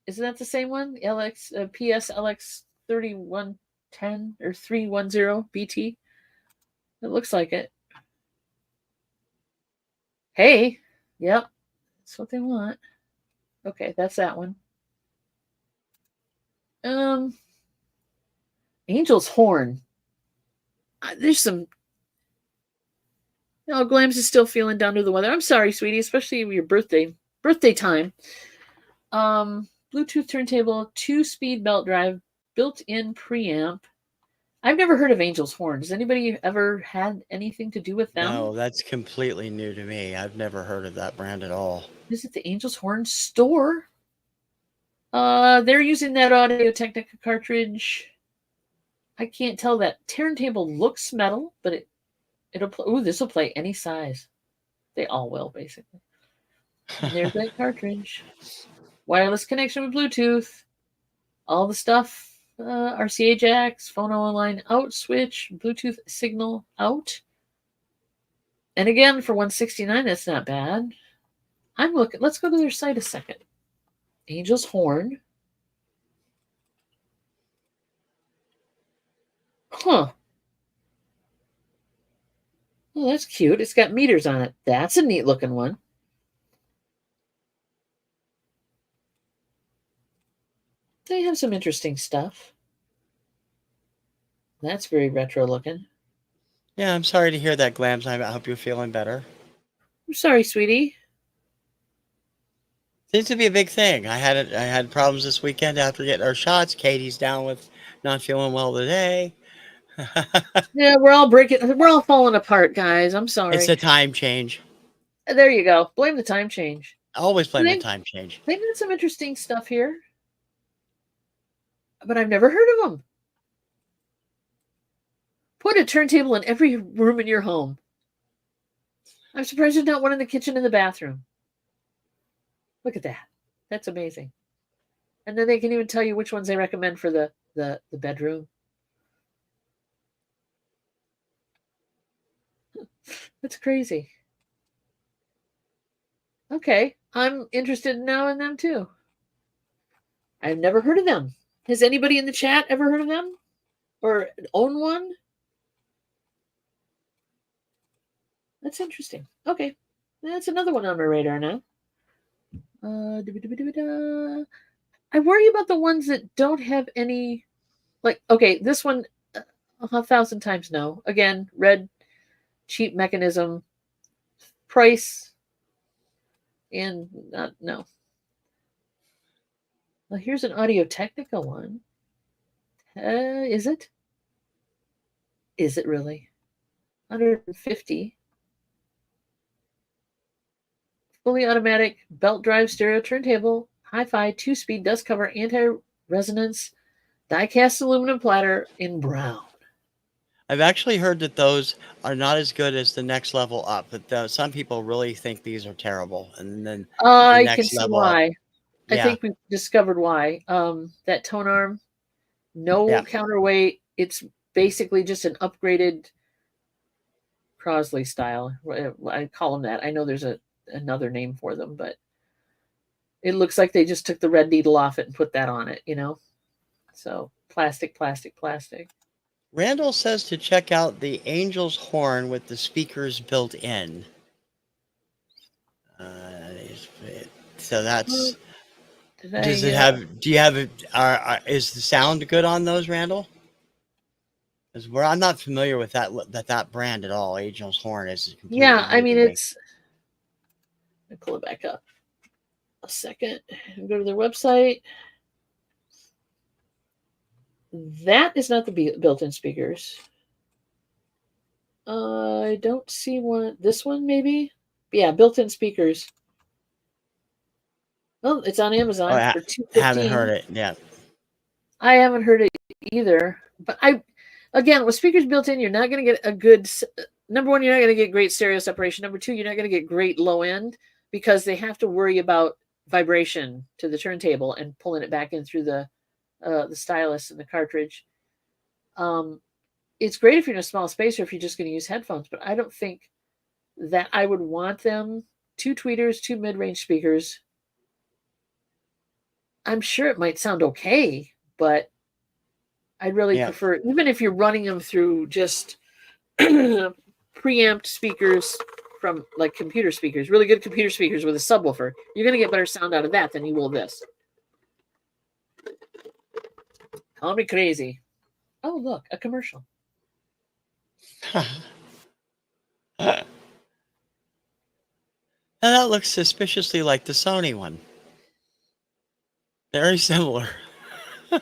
Isn't that the same one? PSLX 3110 or 310 BT? It looks like it. Hey, yep. That's what they want. Okay, that's that one. Angel's Horn. There's some. Glams is still feeling down to the weather. I'm sorry, sweetie, especially your birthday time. Bluetooth turntable, 2-speed belt drive, built-in preamp. I've never heard of Angel's Horn. Has anybody ever had anything to do with them? No, that's completely new to me. I've never heard of that brand at all. Visit the Angel's Horn store. They're using that Audio-Technica cartridge. I can't tell. That turntable looks metal, but it'll play. Ooh, this will play any size. They all will, basically. And there's that cartridge. Wireless connection with Bluetooth. All the stuff RCA jacks, phone line out switch, Bluetooth signal out. And again, for $169, that's not bad. I'm looking. Let's go to their site a second. Angel's Horn. Huh. Oh, that's cute. It's got meters on it. That's a neat looking one. They have some interesting stuff. That's very retro looking. Yeah, I'm sorry to hear that, Glams. I hope you're feeling better. I'm sorry, sweetie. Seems to be a big thing. I had problems this weekend after getting our shots. Katie's down with not feeling well today. Yeah, we're all breaking. We're all falling apart, guys. I'm sorry. It's a time change. There you go. Blame the time change. Always blame the time change. They've got some interesting stuff here, but I've never heard of them. Put a turntable in every room in your home. I'm surprised there's not one in the kitchen and the bathroom. Look at that. That's amazing. And then they can even tell you which ones they recommend for the bedroom. That's crazy. Okay, I'm interested now in them too. I've never heard of them. Has anybody in the chat ever heard of them? Or own one? That's interesting. Okay, that's another one on my radar now. I worry about the ones that don't have any, like, okay, this one, 1,000 times no. Again, red, cheap mechanism, price, and no. Well, here's an Audio-Technica one. Is it? Is it really? 150. Fully automatic belt drive stereo turntable, hi-fi, 2-speed dust cover, anti-resonance, die-cast aluminum platter in brown. I've actually heard that those are not as good as the next level up. But some people really think these are terrible, and then the I can next see level why. up. I Yeah, think we've discovered why. That tone arm, no Yeah. counterweight. It's basically just an upgraded Crosley style. I call them that. I know there's another name for them, but it looks like they just took the red needle off it and put that on it, So plastic. Randall says to check out the Angel's Horn with the speakers built in. So that's. Does it have? Do you have? Is the sound good on those, Randall? Because I'm not familiar with that brand at all. Angel's Horn is completely. Yeah, I mean new to me. it's. Let me pull it back up a second and go to their website. That is not the built-in speakers. I don't see one. This one, maybe? Yeah, built-in speakers. Oh, it's on Amazon for $215. Haven't heard it. Yeah. I haven't heard it either. But again, with speakers built in, you're not going to get a good. Number one, you're not going to get great stereo separation. Number two, you're not going to get great low end because they have to worry about vibration to the turntable and pulling it back in through the stylus and the cartridge. It's great if you're in a small space or if you're just going to use headphones, but I don't think that I would want them. 2 tweeters, 2 mid-range speakers. I'm sure it might sound okay, but I'd really prefer, even if you're running them through just preamped speakers from like computer speakers, really good computer speakers with a subwoofer, you're going to get better sound out of that than you will this. Call me crazy. Oh, look, a commercial. Now that looks suspiciously like the Sony one. Very similar. There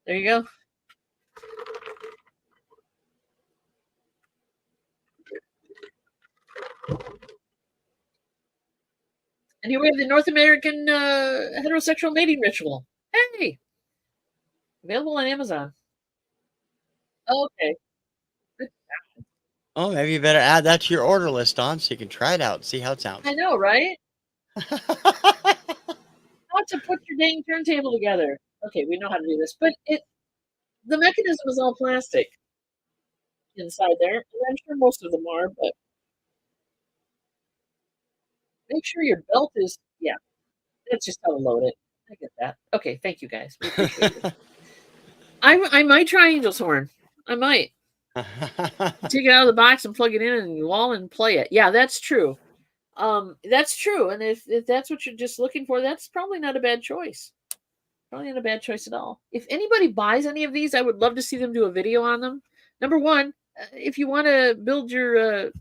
you go. And here we have the North American heterosexual mating ritual. Hey! Available on Amazon. Okay. Oh, maybe you better add that to your order list, Don, so you can try it out and see how it sounds. I know, right? I'll to put your dang turntable together. Okay, we know how to do this, but the mechanism is all plastic inside there. And I'm sure most of them are, but make sure your belt is, yeah, that's just how to load it. I get that. Okay, thank you guys. We appreciate it. I might try Angel's Horn. I might. Take it out of the box and plug it in and wall and play it. Yeah, that's true. That's true. And if that's what you're just looking for, that's probably not a bad choice. Probably not a bad choice at all. If anybody buys any of these, I would love to see them do a video on them. Number one, if you want to build your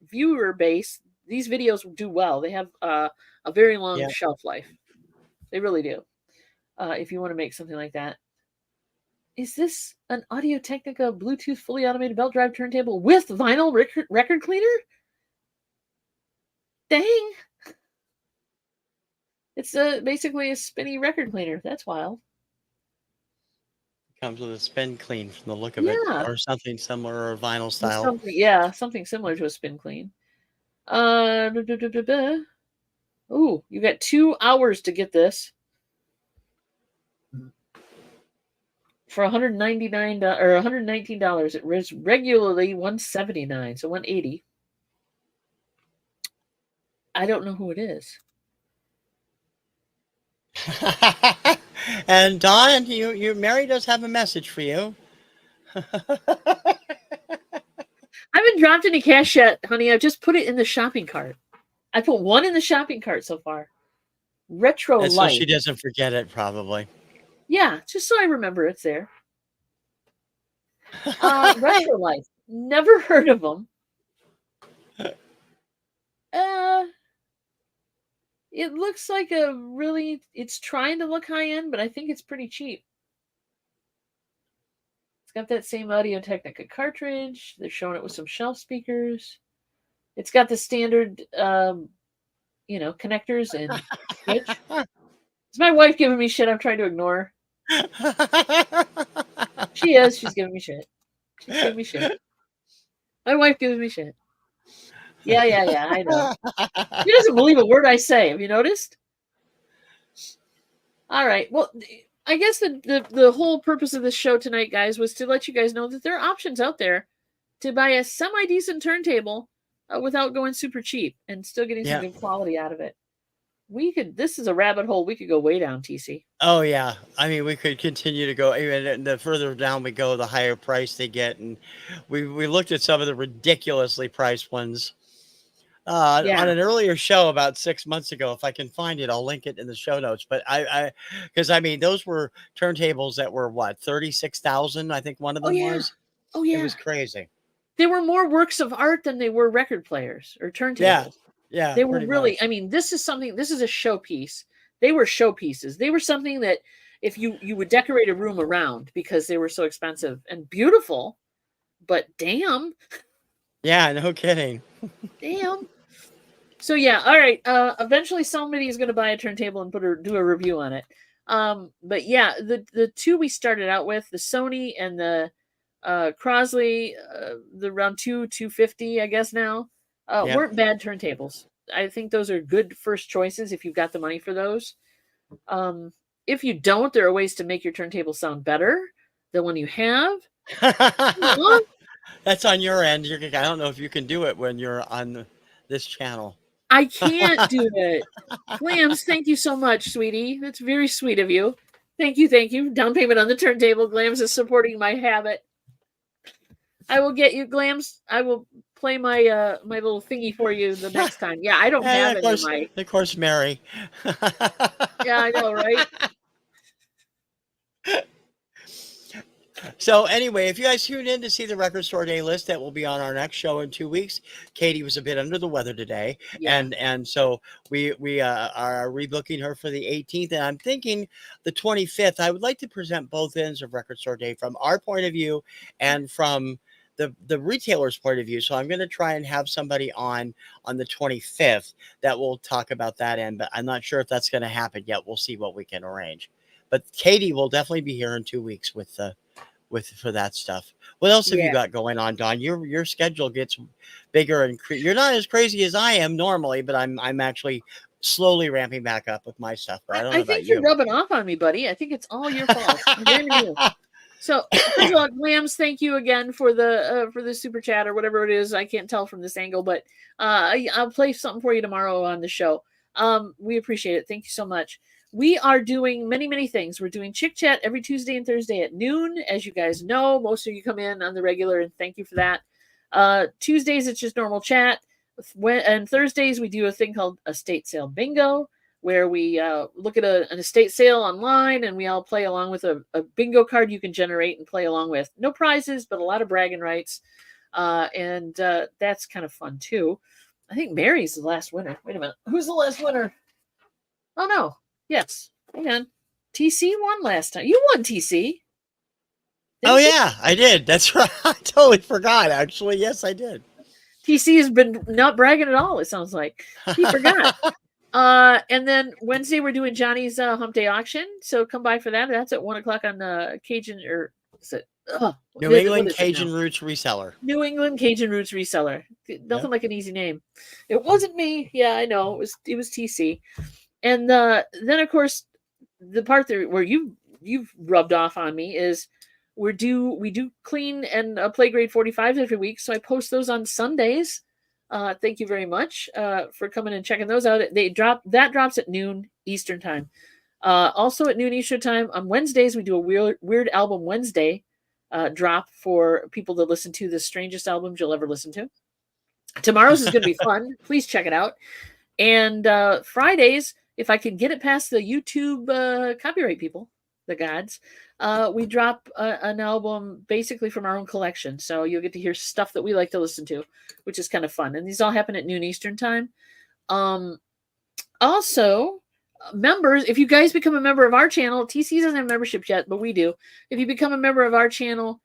viewer base, these videos do well. They have a very long shelf life. They really do. If you want to make something like that. Is this an Audio-Technica Bluetooth fully automated belt drive turntable with vinyl record cleaner? Dang. It's basically a spinny record cleaner. That's wild. Comes with a spin clean from the look of it, or something similar, or vinyl style. Something similar to a spin clean. Ooh, you got 2 hours to get this for $199 or $119. It was regularly $179, so $180. I don't know who it is. And Dawn, Mary does have a message for you. I haven't dropped any cash yet, honey. I've just put it in the shopping cart. I put one in the shopping cart so far. Retro and Life. So she doesn't forget it, probably. Yeah, just so I remember it's there. Retro Life. Never heard of them. It looks like it's trying to look high end, but I think it's pretty cheap. It's got that same Audio-Technica cartridge. They're showing it with some shelf speakers. It's got the standard, connectors and switch. It's my wife giving me shit. I'm trying to ignore her. She is. She's giving me shit. She's giving me shit. My wife gives me shit. Yeah, I know. She doesn't believe a word I say. Have you noticed? All right. Well, I guess the whole purpose of this show tonight, guys, was to let you guys know that there are options out there to buy a semi-decent turntable without going super cheap and still getting some good quality out of it. This is a rabbit hole we could go way down, TC. Oh, yeah. I mean, we could continue to go. Even the further down we go, the higher price they get. And we looked at some of the ridiculously priced ones on an earlier show about 6 months ago. If I can find it, I'll link it in the show notes. But because I mean, those were turntables that were what, 36,000? I think one of them was. Oh, yeah. It was crazy. They were more works of art than they were record players or turntables. Yeah. They were really, much. I mean, this is a showpiece. They were showpieces. They were something that if you would decorate a room around because they were so expensive and beautiful, but damn. Yeah, no kidding. Damn. So yeah, all right. Eventually somebody is going to buy a turntable and do a review on it. But yeah, the two we started out with, the Sony and the Crosley, the around $250, I guess now, weren't bad turntables. I think those are good first choices if you've got the money for those. If you don't, there are ways to make your turntable sound better than one you have. That's on your end. I don't know if you can do it when you're on this channel. I can't do it. Glams, thank you so much, sweetie. That's very sweet of you. Thank you. Down payment on the turntable. Glams is supporting my habit. I will get you, Glams. I will play my my little thingy for you the next time. Yeah, I don't have it in my... Of course, Mary. Yeah, I know, right? So anyway, if you guys tune in to see the Record Store Day list, that will be on our next show in 2 weeks. Katie was a bit under the weather today, and so we are rebooking her for the 18th, and I'm thinking the 25th. I would like to present both ends of Record Store Day from our point of view and from the retailer's point of view. So I'm going to try and have somebody on the 25th that will talk about that end, but I'm not sure if that's going to happen yet. We'll see what we can arrange. But Katie will definitely be here in 2 weeks for that stuff. What else have you got going on, Dawn? Your schedule gets bigger and you're not as crazy as I am normally, but I'm actually slowly ramping back up with my stuff, but I don't know I about think you're you. rubbing off on me, buddy. I think it's all your fault. I'm blaming you. So, first of all, Lambs, thank you again for the super chat or whatever it is. I can't tell from this angle, but I'll play something for you tomorrow on the show. We appreciate it. Thank you so much. We are doing many, many things. We're doing Chick Chat every Tuesday and Thursday at noon. As you guys know, most of you come in on the regular, and thank you for that. Tuesdays, it's just normal chat. And Thursdays, we do a thing called Estate Sale Bingo, where we look at an estate sale online, and we all play along with a bingo card you can generate and play along with. No prizes, but a lot of bragging rights. And that's kind of fun, too. I think Mary's the last winner. Wait a minute. Who's the last winner? Oh, no. Yes. Hang on. TC won last time. You won, TC. Oh, yeah, I did. That's right. I totally forgot, actually. Yes, I did. TC has been not bragging at all, it sounds like. He forgot. And then Wednesday, we're doing Johnny's Hump Day auction. So come by for that. That's at 1 o'clock on the Cajun, or is it? New England Cajun Roots Reseller. New England Cajun Roots Reseller. Nothing like an easy name. It wasn't me. Yeah, I know. It was TC. And then, of course, the part where you've rubbed off on me is we do clean and play grade 45s every week. So I post those on Sundays. Thank you very much for coming and checking those out. That drops at noon Eastern time. Also at noon Eastern time on Wednesdays, we do a weird album Wednesday drop for people to listen to the strangest albums you'll ever listen to. Tomorrow's is going to be fun. Please check it out. And Fridays, if I can get it past the YouTube copyright people, the gods, we drop an album basically from our own collection. So you'll get to hear stuff that we like to listen to, which is kind of fun. And these all happen at noon Eastern time. Also, members, if you guys become a member of our channel, TC doesn't have memberships yet, but we do. If you become a member of our channel,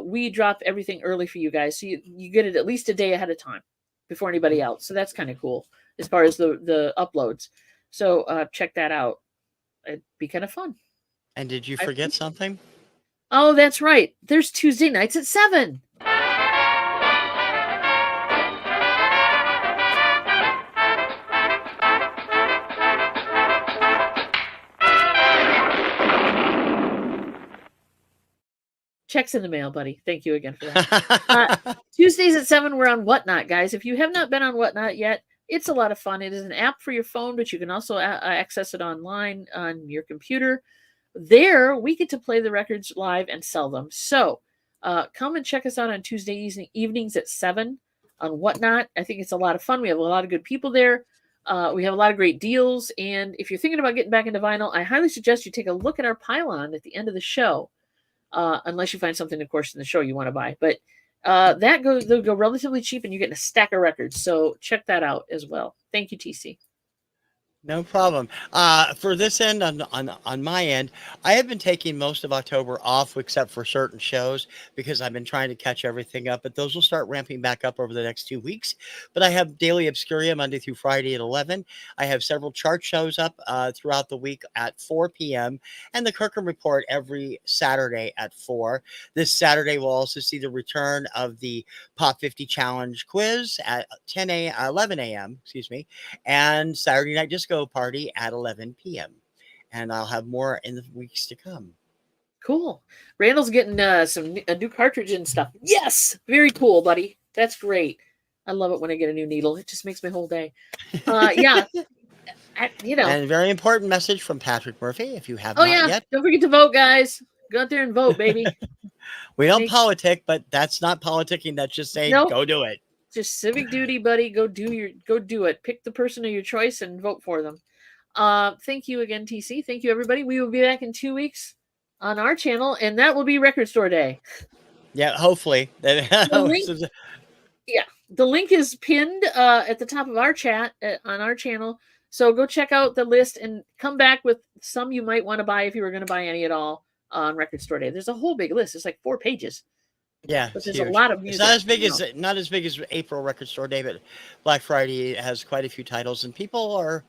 we drop everything early for you guys. So you get it at least a day ahead of time before anybody else. So that's kind of cool as far as the uploads. So check that out. It'd be kind of fun. And did you forget something? Oh, that's right. There's Tuesday nights at 7. Checks in the mail, buddy. Thank you again for that. Tuesdays at 7, we're on Whatnot, guys. If you have not been on Whatnot yet, it's a lot of fun. It is an app for your phone, but you can also access it online on your computer. There, we get to play the records live and sell them. So come and check us out on Tuesday evenings at 7 on Whatnot. I think it's a lot of fun. We have a lot of good people there. We have a lot of great deals. And if you're thinking about getting back into vinyl, I highly suggest you take a look at our pylon at the end of the show, unless you find something, of course, in the show you want to buy. But they'll go relatively cheap, and you're getting a stack of records. So check that out as well. Thank you, TC. No problem. For this end, on my end, I have been taking most of October off except for certain shows because I've been trying to catch everything up, but those will start ramping back up over the next 2 weeks. But I have Daily Obscuria Monday through Friday at 11. I have several chart shows up throughout the week at 4 p.m. and the Kirkham Report every Saturday at 4. This Saturday we'll also see the return of the Pop 50 Challenge quiz at 11 a.m. And Saturday Night Disco Party at 11 p.m. And I'll have more in the weeks to come. Cool. Randall's getting a new cartridge and stuff. Yes, very cool, buddy. That's great. I love it when I get a new needle. It just makes my whole day. Yeah. And a very important message from Patrick Murphy. If you have not yet, don't forget to vote, guys. Go out there and vote, baby. We don't politic, but that's not politicking. That's just saying, go do it. Just civic duty, buddy. Go do it. Pick the person of your choice and vote for them. Thank you again, TC. Thank you, everybody. We will be back in 2 weeks on our channel, and that will be Record Store Day. Yeah, hopefully. The link is pinned at the top of our chat on our channel. So go check out the list and come back with some you might want to buy if you were going to buy any at all on Record Store Day. There's a whole big list. It's like 4 pages. Yeah, but there's a lot of music. It's not as big as April Record Store Day, but Black Friday has quite a few titles, and people are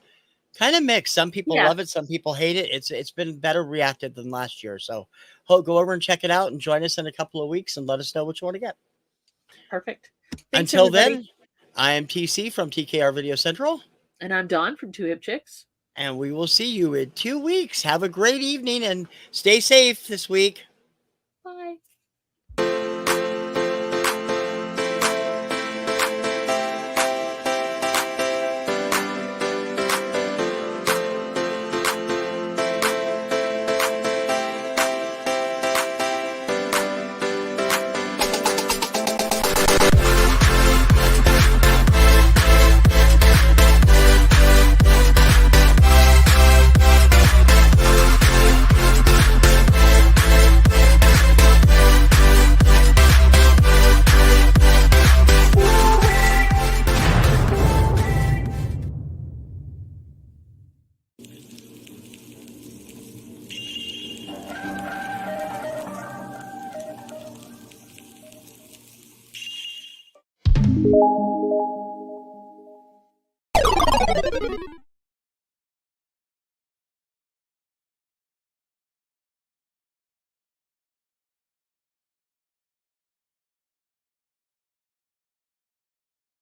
kind of mixed. Some people love it, some people hate it. It's been better reacted than last year. So go over and check it out and join us in a couple of weeks and let us know what you want to get. Perfect. Thanks, Until everybody. Then, I am TC from TKR Video Central. And I'm Dawn from Two Hip Chicks. And we will see you in 2 weeks. Have a great evening and stay safe this week. Bye.